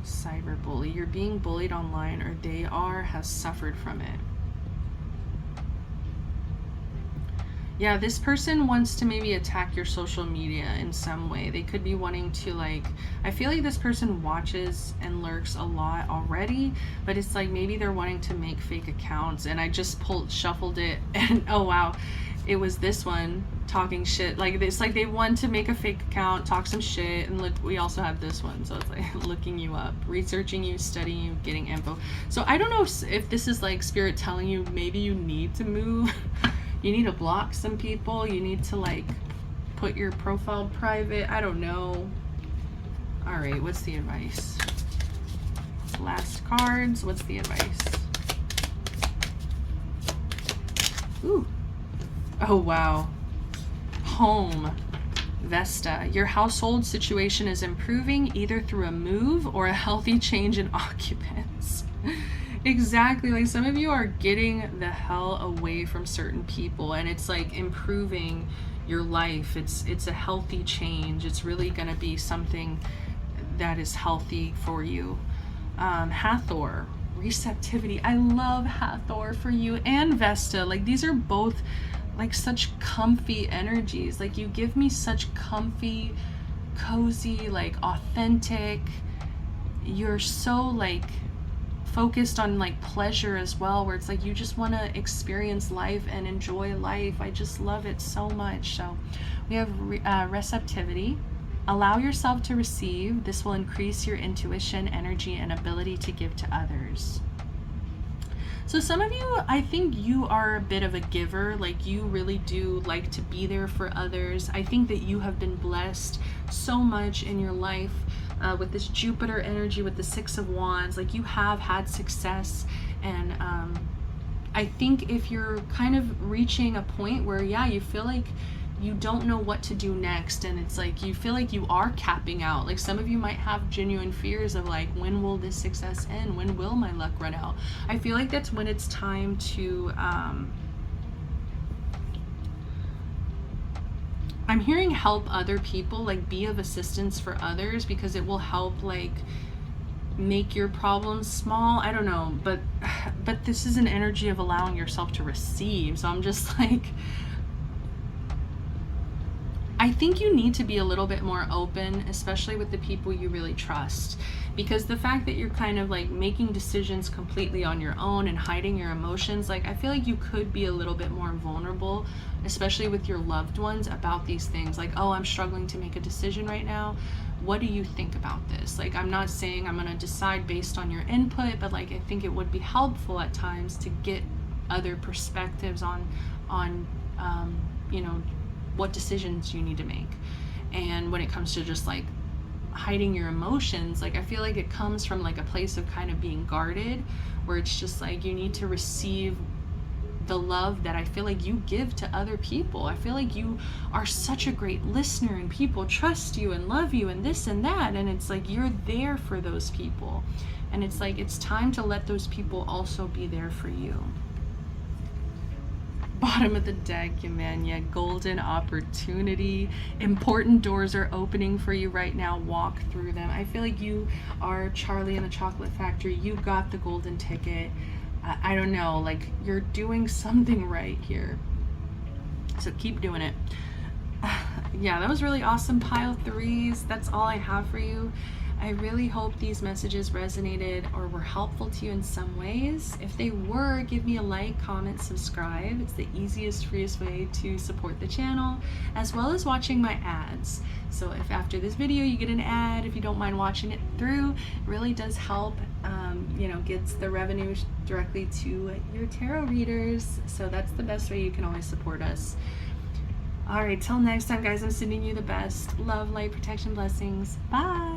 Cyberbully. You're being bullied online, or they has suffered from it. Yeah, this person wants to maybe attack your social media in some way. They could be wanting to like, I feel like this person watches and lurks a lot already, but it's like maybe they're wanting to make fake accounts. And I just shuffled it, and oh wow, it was this one talking shit. Like it's like they want to make a fake account, talk some shit, and look, we also have this one. So it's like looking you up, researching you, studying you, getting info. So I don't know if this is like spirit telling you maybe you need to move. You need to block some people. You need to like put your profile private. I don't know. All right, what's the advice? Last cards. What's the advice? Ooh. Oh, wow. Home. Vesta. Your household situation is improving either through a move or a healthy change in occupants. Exactly. Like some of you are getting the hell away from certain people, and it's like improving your life. It's a healthy change. It's really going to be something that is healthy for you. Hathor, receptivity. I love Hathor for you and Vesta. Like these are both like such comfy energies. Like you give me such comfy, cozy, like authentic. You're so like focused on like pleasure as well, where it's like you just want to experience life and enjoy life. I just love it so much. So we have receptivity. Allow yourself to receive. This will increase your intuition, energy, and ability to give to others. So some of you, I think you are a bit of a giver. Like you really do like to be there for others. I think that you have been blessed so much in your life with this Jupiter energy, with the Six of Wands. Like you have had success, and I think if you're kind of reaching a point where, yeah, you feel like you don't know what to do next, and it's like you feel like you are capping out. Like some of you might have genuine fears of like, when will this success end? When will my luck run out? I feel like that's when it's time to I'm hearing help other people, like be of assistance for others, because it will help like make your problems small. I don't know, but this is an energy of allowing yourself to receive. So I'm just like, I think you need to be a little bit more open, especially with the people you really trust, because the fact that you're kind of like making decisions completely on your own and hiding your emotions, like I feel like you could be a little bit more vulnerable, especially with your loved ones, about these things. Like, oh, I'm struggling to make a decision right now. What do you think about this? Like, I'm not saying I'm going to decide based on your input, but like I think it would be helpful at times to get other perspectives on you know, what decisions you need to make. And when it comes to just like hiding your emotions, like I feel like it comes from like a place of kind of being guarded, where it's just like you need to receive the love that I feel like you give to other people. I feel like you are such a great listener, and people trust you and love you and this and that, and it's like you're there for those people, and it's like it's time to let those people also be there for you. Bottom of the deck, Yemenia, golden opportunity. Important doors are opening for you right now. Walk through them. I feel like you are Charlie in the Chocolate Factory. You got the golden ticket. I don't know, like you're doing something right here. So keep doing it. Yeah, that was really awesome, pile threes. That's all I have for you. I really hope these messages resonated or were helpful to you in some ways. If they were, give me a like, comment, subscribe. It's the easiest, freest way to support the channel, as well as watching my ads. So if after this video you get an ad, if you don't mind watching it through, it really does help, gets the revenue directly to your tarot readers. So that's the best way you can always support us. All right, till next time, guys, I'm sending you the best. Love, light, protection, blessings. Bye.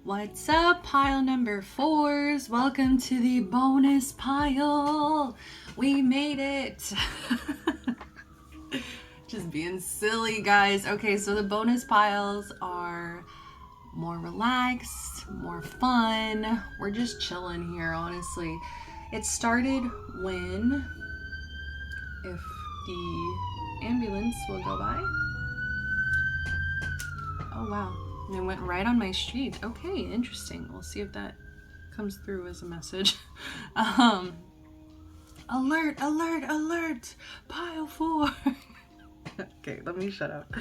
What's up, pile number fours? Welcome to the bonus pile. We made it. Just being silly, guys. Okay, so the bonus piles are more relaxed, more fun. We're just chilling here, honestly. It started when, if the ambulance will go by. Oh, wow. They went right on my street. Okay, interesting. We'll see if that comes through as a message. Alert, alert, alert! Pile 4. Okay, let me shut up.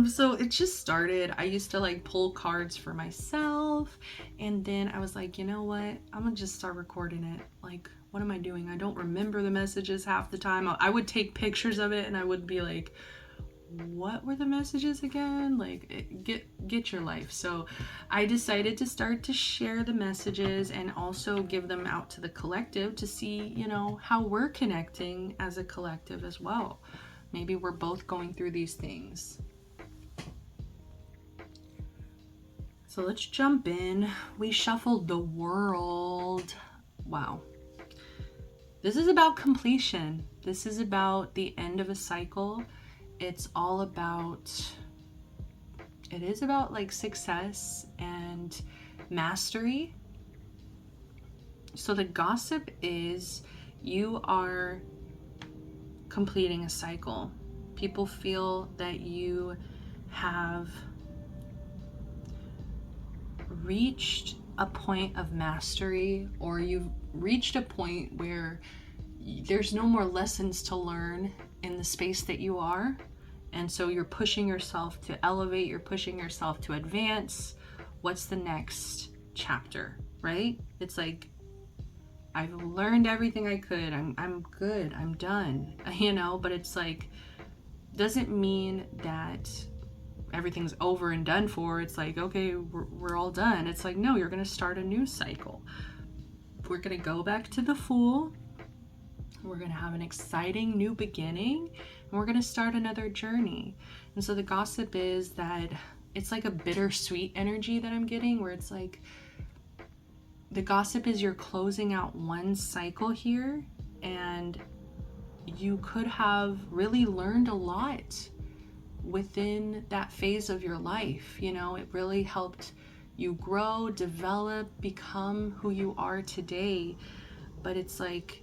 So it just started. I used to like pull cards for myself, and then I was like, you know what? I'm gonna just start recording it. Like, what am I doing? I don't remember the messages half the time. I would take pictures of it and I would be like, what were the messages again? Like, get your life. So I decided to start to share the messages and also give them out to the collective to see, how we're connecting as a collective as well. Maybe we're both going through these things. So let's jump in. We shuffled the World. Wow. This is about completion. This is about the end of a cycle. It's all about, it is about like success and mastery. So the Gossip is, you are completing a cycle. People feel that you have reached a point of mastery, or you've reached a point where there's no more lessons to learn in the space that you are. And so you're pushing yourself to elevate, you're pushing yourself to advance. What's the next chapter, right? It's like, I've learned everything I could. I'm good. I'm done. But it's like, doesn't mean that everything's over and done for. It's like, okay, we're all done. It's like, no, you're going to start a new cycle. We're going to go back to the Fool. We're going to have an exciting new beginning, and we're going to start another journey. And so the Gossip is that it's like a bittersweet energy that I'm getting, where it's like, the Gossip is you're closing out one cycle here, and you could have really learned a lot within that phase of your life. You know, it really helped you grow, develop, become who you are today. But it's like,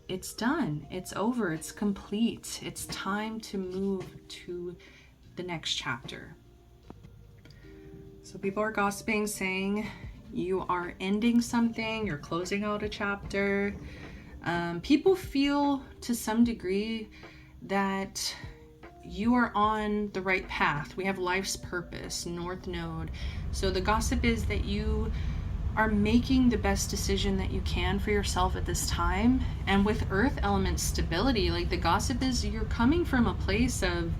it's done, it's over, it's complete. It's time to move to the next chapter. So people are gossiping, saying you are ending something, you're closing out a chapter. People feel to some degree that you are on the right path. We have life's purpose, North Node. So the gossip is that you are making the best decision that you can for yourself at this time. And with earth element stability, like the gossip is you're coming from a place of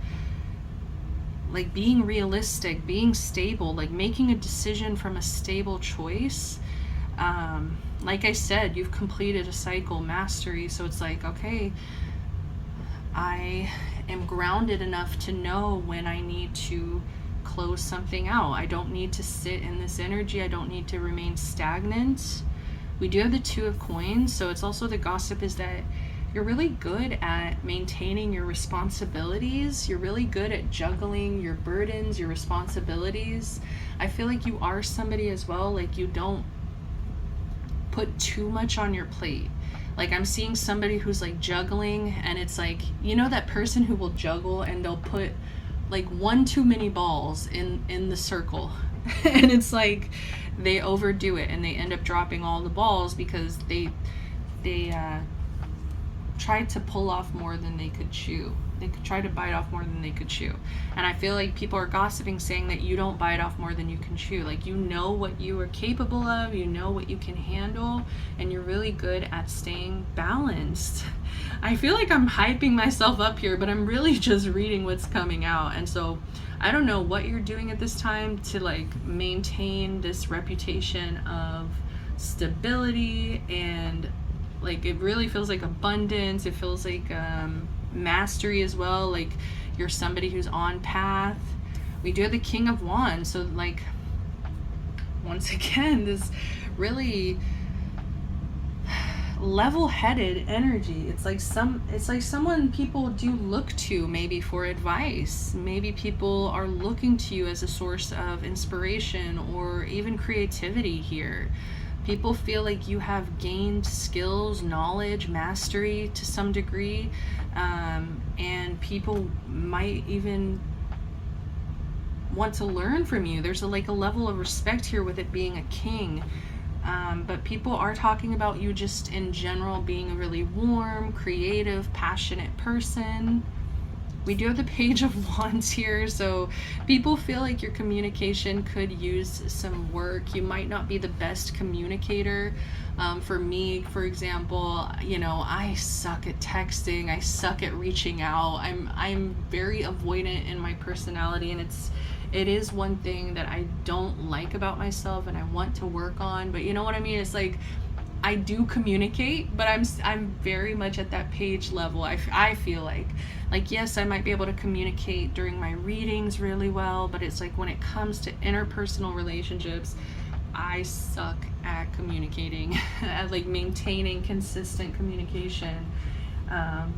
like being realistic, being stable, like making a decision from a stable choice. Like I said, you've completed a cycle, mastery. So it's like, okay, I am grounded enough to know when I need to close something out. I don't need to sit in this energy. I don't need to remain stagnant. We do have the Two of Coins, so it's also the gossip is that you're really good at maintaining your responsibilities. You're really good at juggling your burdens, your responsibilities. I feel like you are somebody as well, like you don't put too much on your plate. Like I'm seeing somebody who's like juggling, and it's like, you know, that person who will juggle and they'll put like one too many balls in the circle and it's like they overdo it and they end up dropping all the balls because they tried to pull off more than they could chew. They could try to bite off more than they could chew. And I feel like people are gossiping, saying that you don't bite off more than you can chew. Like, you know what you are capable of, you know what you can handle, and you're really good at staying balanced. I feel like I'm hyping myself up here, but I'm really just reading what's coming out. And so I don't know what you're doing at this time to like maintain this reputation of stability, and like it really feels like abundance. It feels like mastery as well, like you're somebody who's on path. We do have the King of Wands, so like once again this really level-headed energy. It's like someone people do look to maybe for advice. Maybe people are looking to you as a source of inspiration or even creativity here. People feel like you have gained skills, knowledge, mastery to some degree, and people might even want to learn from you. There's a level of respect here with it being a king, but people are talking about you just in general being a really warm, creative, passionate person. We do have the Page of Wands here, so people feel like your communication could use some work. You might not be the best communicator. For me, for example, you know, I suck at texting. I suck at reaching out. I'm very avoidant in my personality, and it is one thing that I don't like about myself and I want to work on. But you know what I mean? It's like, I do communicate, but I'm very much at that page level. I feel like yes, I might be able to communicate during my readings really well, but it's like when it comes to interpersonal relationships, I suck at communicating, at like maintaining consistent communication,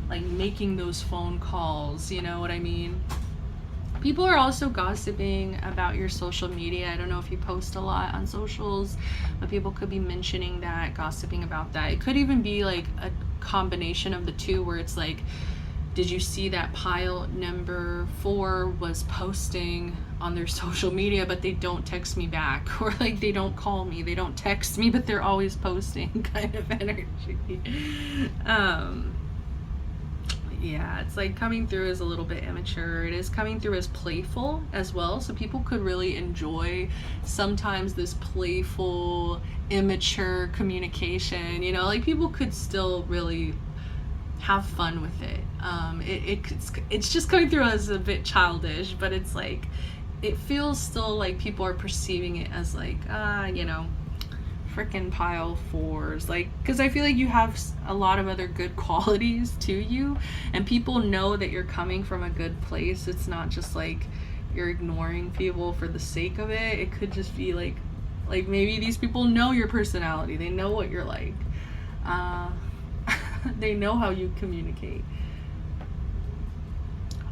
like making those phone calls, you know what I mean? People are also gossiping about your social media. I don't know if you post a lot on socials, but people could be mentioning that, gossiping about that. It could even be like a combination of the two, where it's like, did you see that pile number 4 was posting on their social media, but they don't text me back, or like they don't call me, they don't text me, but they're always posting kind of energy. Yeah, it's like coming through as a little bit immature. It is coming through as playful as well, so people could really enjoy sometimes this playful, immature communication, you know, like people could still really have fun with it. It's just coming through as a bit childish, but it's like, it feels still like people are perceiving it as like, you know, freaking pile 4s, like, because I feel like you have a lot of other good qualities to you, and people know that you're coming from a good place. It's not just like you're ignoring people for the sake of it. It could just be like maybe these people know your personality, they know what you're like, they know how you communicate.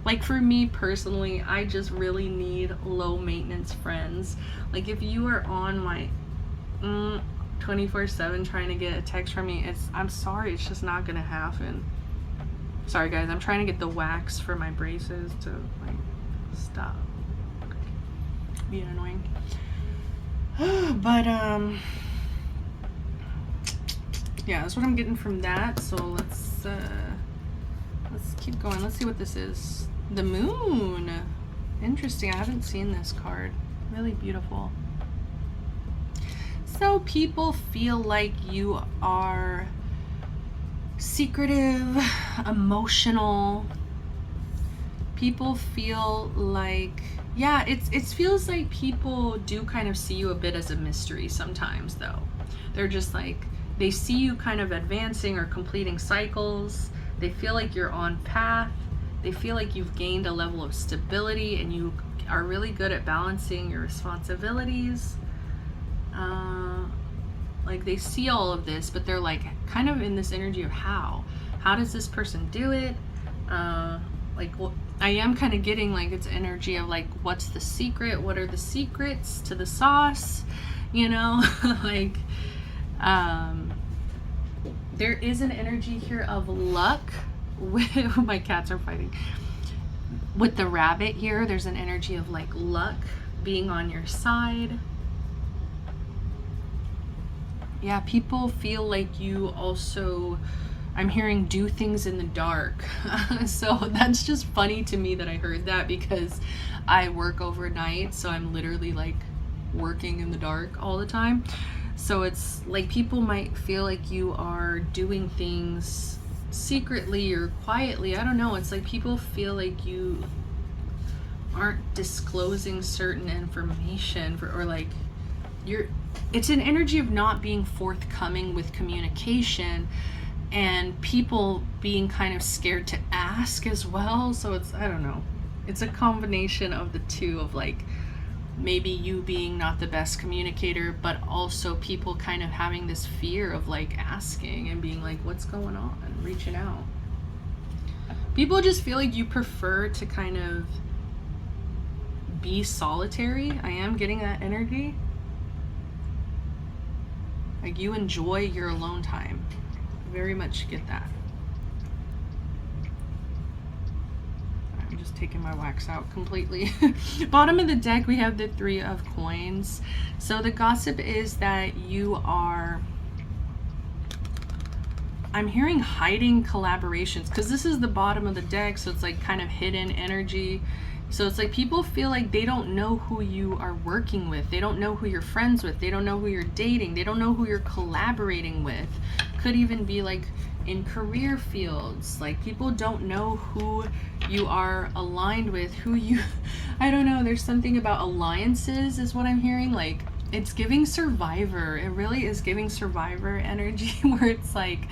Like for me personally, I just really need low maintenance friends. Like if you are on my 24/7 trying to get a text from me, I'm sorry, it's just not gonna happen. Sorry guys, I'm trying to get the wax for my braces to like stop being annoying. But yeah, that's what I'm getting from that. So let's keep going. Let's see what this is. The moon. Interesting. I haven't seen this card. Really beautiful. So people feel like you are secretive, emotional. People feel like, yeah, it feels like people do kind of see you a bit as a mystery sometimes though. They're just like, they see you kind of advancing or completing cycles. They feel like you're on path. They feel like you've gained a level of stability and you are really good at balancing your responsibilities. Like they see all of this, but they're like kind of in this energy of how does this person do it? Like, well, I am kind of getting like it's energy of like, what's the secret? What are the secrets to the sauce? You know, like, there is an energy here of luck with my cats are fighting with the rabbit here. There's an energy of like luck being on your side. Yeah, people feel like you also, I'm hearing, do things in the dark. So that's just funny to me that I heard that because I work overnight, so I'm literally like working in the dark all the time. So it's like people might feel like you are doing things secretly or quietly. I don't know. It's like people feel like you aren't disclosing certain information or like it's an energy of not being forthcoming with communication and people being kind of scared to ask as well. So it's, I don't know. It's a combination of the two of like, maybe you being not the best communicator, but also people kind of having this fear of like asking and being like, what's going on, and reaching out. People just feel like you prefer to kind of be solitary. I am getting that energy. Like you enjoy your alone time. Very much get that. I'm just taking my wax out completely. Bottom of the deck, we have the 3 of coins. So the gossip is that you are, I'm hearing hiding collaborations, because this is the bottom of the deck, so it's like kind of hidden energy. So it's like people feel like they don't know who you are working with. They don't know who you're friends with. They don't know who you're dating. They don't know who you're collaborating with. Could even be like in career fields. Like people don't know who you are aligned with, who you, I don't know. There's something about alliances is what I'm hearing. Like it's giving Survivor. It really is giving Survivor energy where it's like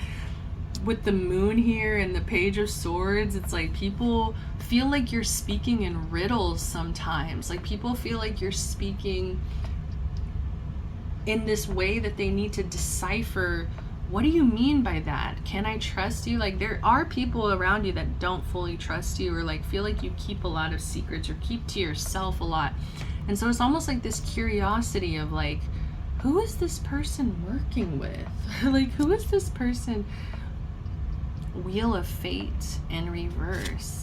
with the moon here and the Page of Swords, it's like people feel like you're speaking in riddles sometimes. Like people feel like you're speaking in this way that they need to decipher, what do you mean by that? Can I trust you? Like there are people around you that don't fully trust you or like feel like you keep a lot of secrets or keep to yourself a lot. And so it's almost like this curiosity of like, who is this person working with? Like who is this person? Wheel of Fate in reverse.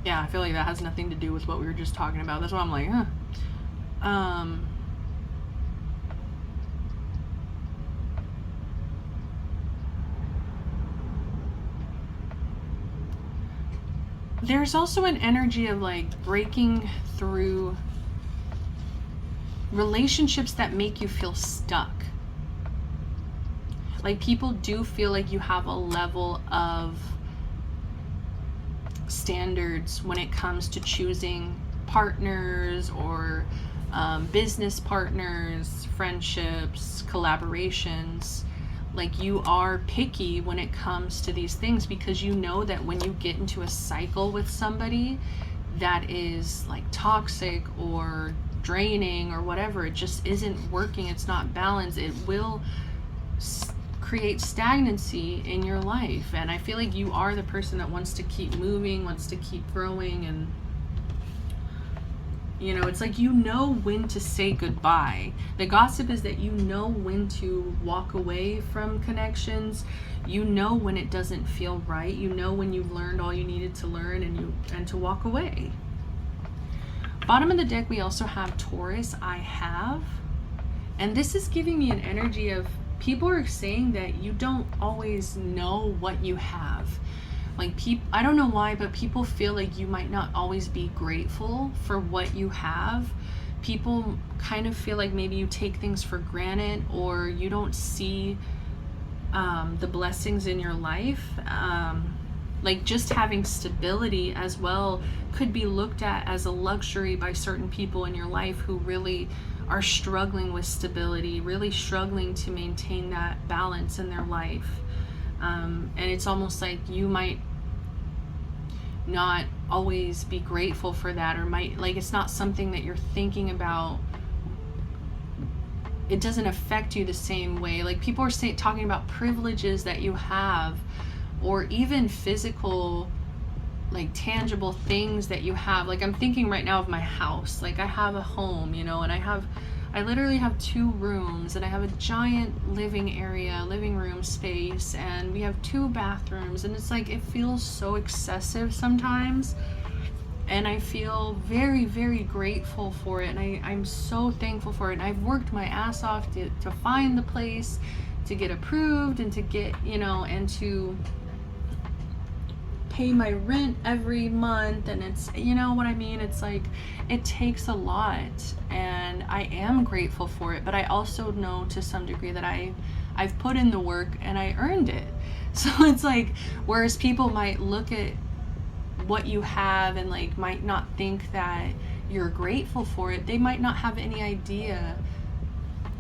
Yeah, I feel like that has nothing to do with what we were just talking about. That's why I'm like, There's also an energy of like breaking through relationships that make you feel stuck. Like people do feel like you have a level of standards when it comes to choosing partners or business partners, friendships, collaborations. Like you are picky when it comes to these things because you know that when you get into a cycle with somebody that is like toxic or draining or whatever, it just isn't working, it's not balanced, it will create stagnancy in your life. And I feel like you are the person that wants to keep moving, wants to keep growing, and you know, it's like you know when to say goodbye. The gossip is that you know when to walk away from connections. You know when it doesn't feel right. You know when you've learned all you needed to learn and to walk away. Bottom of the deck, we also have Taurus, I have. And this is giving me an energy of people are saying that you don't always know what you have. Like, I don't know why, but people feel like you might not always be grateful for what you have. People kind of feel like maybe you take things for granted, or you don't see the blessings in your life. Like, just having stability as well could be looked at as a luxury by certain people in your life who really are struggling with stability, really struggling to maintain that balance in their life. And it's almost like you might not always be grateful for that, or might, like, it's not something that you're thinking about. It doesn't affect you the same way. Like, people are talking about privileges that you have, or even physical, like, tangible things that you have. Like, I'm thinking right now of my house. Like, I have a home, you know, and I literally have 2 rooms, and I have a giant living room space, and we have 2 bathrooms, and it's like, it feels so excessive sometimes, and I feel very, very grateful for it, and I'm so thankful for it, and I've worked my ass off to find the place, to get approved, and to get, you know, and to pay my rent every month, and it's, you know what I mean, it's like, it takes a lot, and I am grateful for it, but I also know to some degree that I've put in the work and I earned it. So it's like, whereas people might look at what you have and like might not think that you're grateful for it, they might not have any idea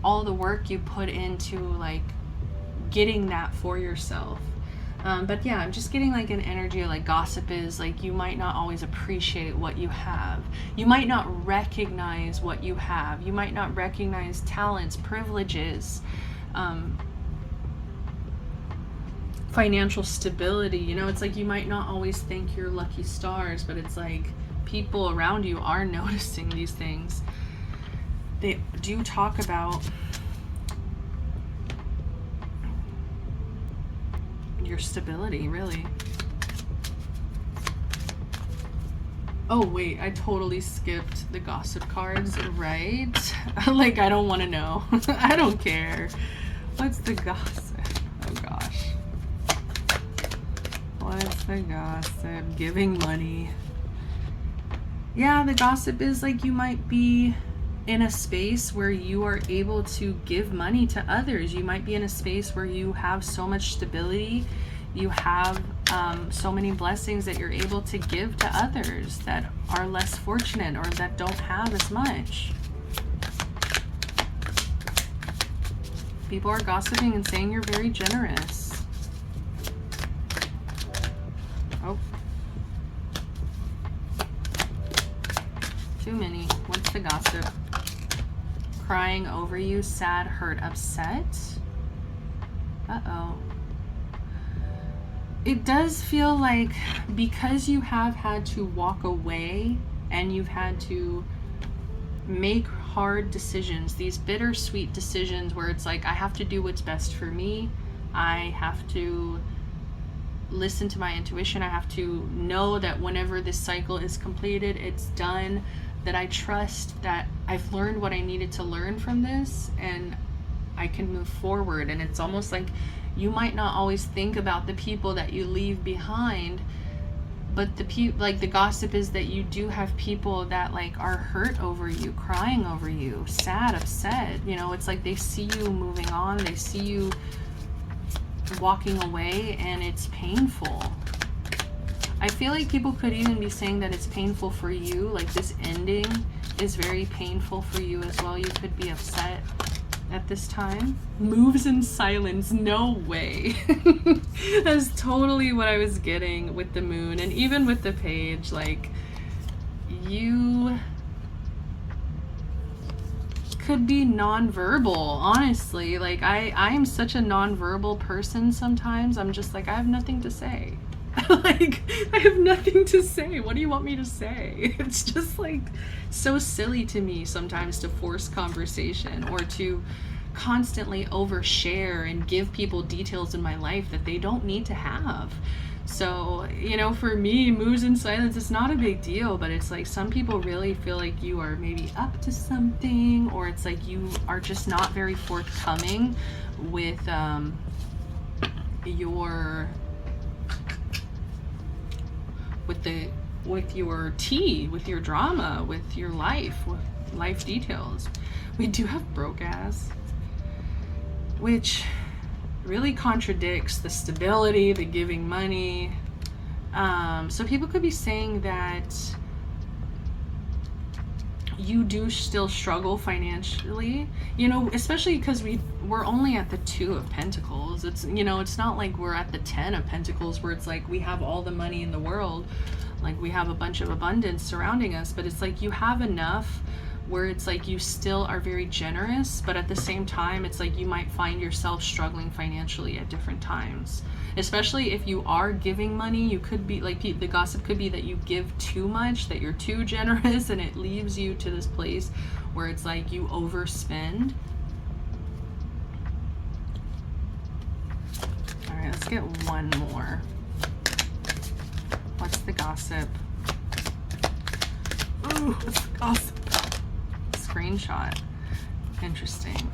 all the work you put into like getting that for yourself. But yeah, I'm just getting like an energy of like, gossip is like, you might not always appreciate what you have. You might not recognize what you have. You might not recognize talents, privileges, financial stability. You know, it's like, you might not always think you're lucky stars, but it's like people around you are noticing these things. They do talk about your stability, really. Oh wait, I totally skipped the gossip cards, right? Like, I don't want to know. I don't care. What's the gossip? Oh gosh. What's the gossip? Giving money. Yeah, the gossip is like, you might be in a space where you are able to give money to others. You might be in a space where you have so much stability, you have so many blessings that you're able to give to others that are less fortunate or that don't have as much. People are gossiping and saying you're very generous. Oh. Too many. What's the gossip? Crying over you, sad, hurt, upset. Uh-oh. It does feel like, because you have had to walk away and you've had to make hard decisions, these bittersweet decisions where it's like, I have to do what's best for me. I have to listen to my intuition. I have to know that whenever this cycle is completed, it's done, that I trust that I've learned what I needed to learn from this and I can move forward. And it's almost like you might not always think about the people that you leave behind, but like the gossip is that you do have people that like are hurt over you, crying over you, sad, upset. You know, it's like they see you moving on, they see you walking away, and it's painful. I feel like people could even be saying that it's painful for you, like this ending is very painful for you as well. You could be upset at this time. Moves in silence, no way. That's totally what I was getting with the moon, and even with the page, like, you could be nonverbal, honestly. Like, I am such a nonverbal person sometimes. I'm just like, I have nothing to say. Like, I have nothing to say. What do you want me to say? It's just like so silly to me sometimes to force conversation or to constantly overshare and give people details in my life that they don't need to have. So, you know, for me, moves in silence is not a big deal, but it's like some people really feel like you are maybe up to something, or it's like you are just not very forthcoming with your tea, with your drama, with your life, with life details. We do have broke ass, which really contradicts the stability, the giving money. So people could be saying that you do still struggle financially, you know, especially because we're only at the 2 of Pentacles. It's, you know, it's not like we're at the 10 of Pentacles where it's like we have all the money in the world, like we have a bunch of abundance surrounding us, but it's like you have enough where it's like you still are very generous, but at the same time it's like you might find yourself struggling financially at different times. Especially if you are giving money, you could be like, the gossip could be that you give too much, that you're too generous, and it leaves you to this place where it's like you overspend. All right, let's get one more. What's the gossip? Ooh, what's the gossip? Screenshot. Interesting.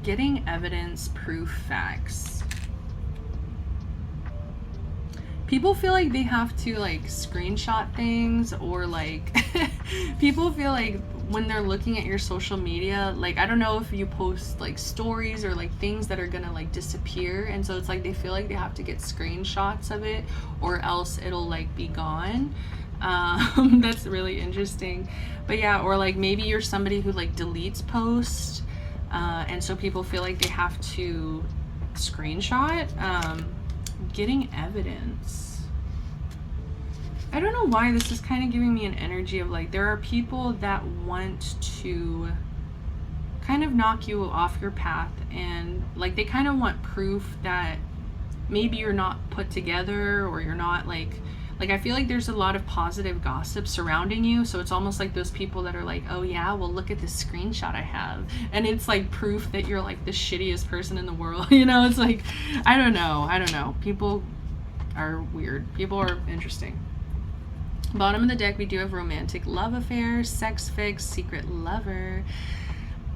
Getting evidence, proof, facts. People feel like they have to like screenshot things, or like people feel like when they're looking at your social media, like I don't know if you post like stories or like things that are gonna like disappear, and so it's like they feel like they have to get screenshots of it or else it'll like be gone. That's really interesting. But yeah, or like maybe you're somebody who like deletes posts, and so people feel like they have to screenshot. Getting evidence. I don't know why this is kind of giving me an energy of like there are people that want to kind of knock you off your path, and like they kind of want proof that maybe you're not put together, or you're not like I feel like there's a lot of positive gossip surrounding you, so it's almost like those people that are like, oh yeah, well look at this screenshot I have, and it's like proof that you're like the shittiest person in the world. You know, it's like I don't know, people are weird, people are interesting. Bottom of the deck, we do have romantic love affair, sex fix, secret lover.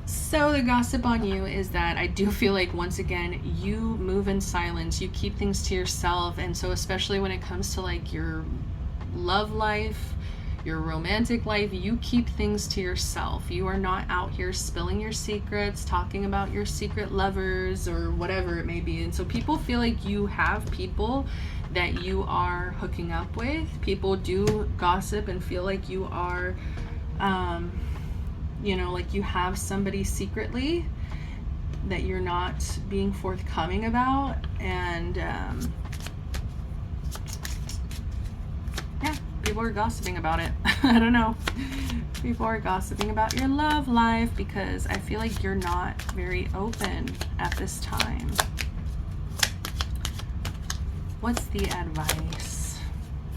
So the gossip on you is that I do feel like, once again, you move in silence, you keep things to yourself, and so especially when it comes to like your love life, your romantic life, you keep things to yourself. You are not out here spilling your secrets, talking about your secret lovers or whatever it may be. And so people feel like you have people that you are hooking up with. People do gossip and feel like you are you know, like you have somebody secretly that you're not being forthcoming about. And yeah, people are gossiping about it. I don't know. People are gossiping about your love life because I feel like you're not very open at this time. What's the advice?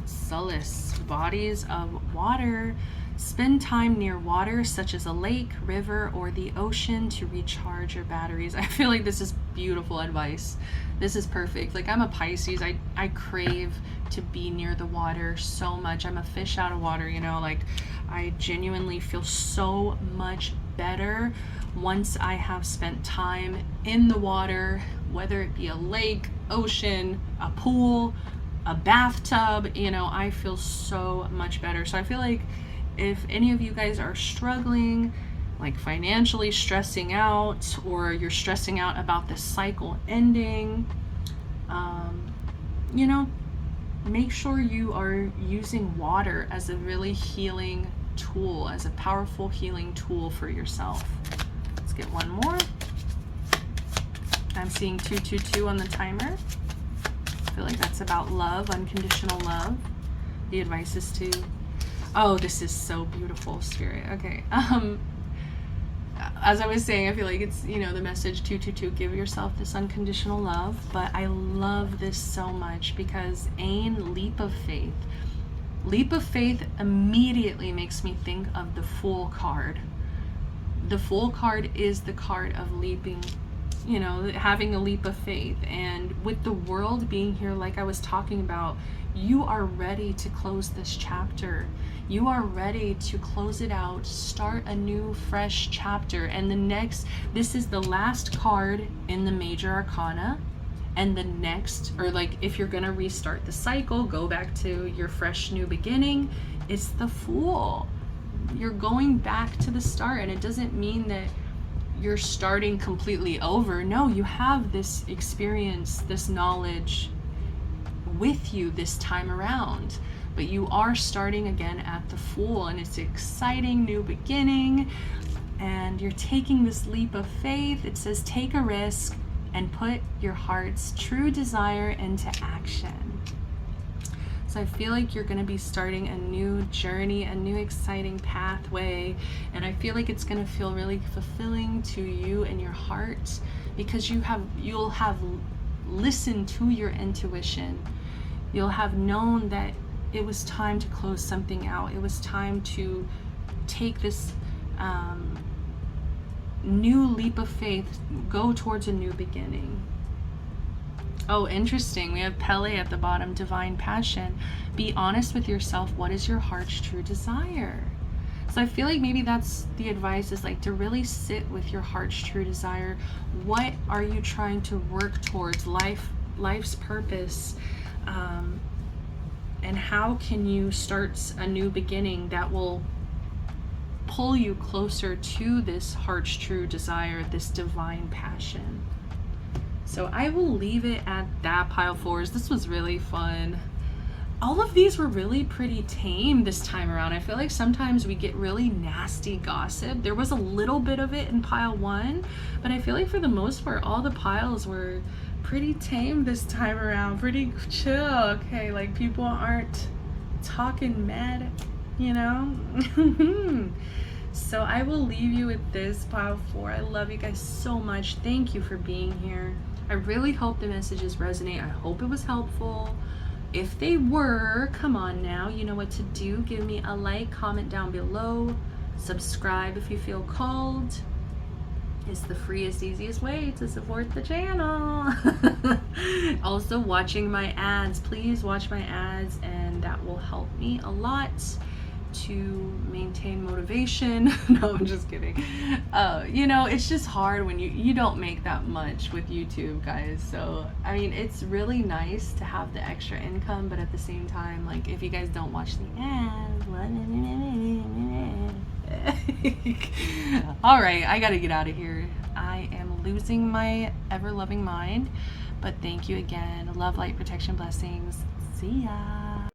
Solace. Bodies of water. Spend time near water, such as a lake, river, or the ocean, to recharge your batteries. I feel like this is beautiful advice. This is perfect. Like, I'm a Pisces. I crave to be near the water so much. I'm a fish out of water, you know, like I genuinely feel so much better once I have spent time in the water, whether it be a lake, ocean, a pool, a bathtub, you know, I feel so much better. So I feel like if any of you guys are struggling, like financially stressing out, or you're stressing out about this cycle ending, you know, make sure you are using water as a really healing tool, as a powerful healing tool for yourself. Let's get one more. I'm seeing 222 on the timer. I feel like that's about love, unconditional love. The advice is to, oh, this is so beautiful, Spirit. Okay. as I was saying, I feel like it's, you know, the message 222, give yourself this unconditional love. But I love this so much because Ain, leap of faith. Leap of faith immediately makes me think of the Fool card. The Fool card is the card of leaping, you know, having a leap of faith. And with the world being here, like I was talking about, you are ready to close this chapter. You are ready to close it out, start a new, fresh chapter. And the next, this is the last card in the major arcana. And the next, or like if you're gonna restart the cycle, go back to your fresh new beginning, it's the Fool. You're going back to the start. And it doesn't mean that you're starting completely over. No, you have this experience, this knowledge with you this time around, but you are starting again at the Fool, and it's an exciting new beginning, and you're taking this leap of faith. It says take a risk and put your heart's true desire into action. So I feel like you're going to be starting a new journey, a new exciting pathway, and I feel like it's going to feel really fulfilling to you and your heart, because you'll have listened to your intuition. You'll have known that it was time to close something out. It was time to take this new leap of faith, go towards a new beginning. Oh, interesting. We have Pele at the bottom, divine passion. Be honest with yourself. What is your heart's true desire? So I feel like maybe that's the advice, is like to really sit with your heart's true desire. What are you trying to work towards? Life's purpose. And how can you start a new beginning that will pull you closer to this heart's true desire, this divine passion? So I will leave it at that, pile fours. This was really fun. All of these were really pretty tame this time around. I feel like sometimes we get really nasty gossip. There was a little bit of it in pile one, but I feel like for the most part, all the piles were pretty tame this time around, pretty chill. Okay, like people aren't talking mad, you know? So I will leave you with this, pile four. I love you guys so much. Thank you for being here. I really hope the messages resonate. I hope it was helpful. If they were, come on now, you know what to do. Give me a like, comment down below, subscribe if you feel called. It's the freest, easiest way to support the channel. Also, watching my ads. Please watch my ads, and that will help me a lot to maintain motivation. No, I'm just kidding. You know, it's just hard when you don't make that much with YouTube, guys. So I mean, it's really nice to have the extra income, but at the same time, like, if you guys don't watch the ads, all right, I gotta get out of here. I am losing my ever loving mind, but thank you again. Love, light, protection, blessings. See ya.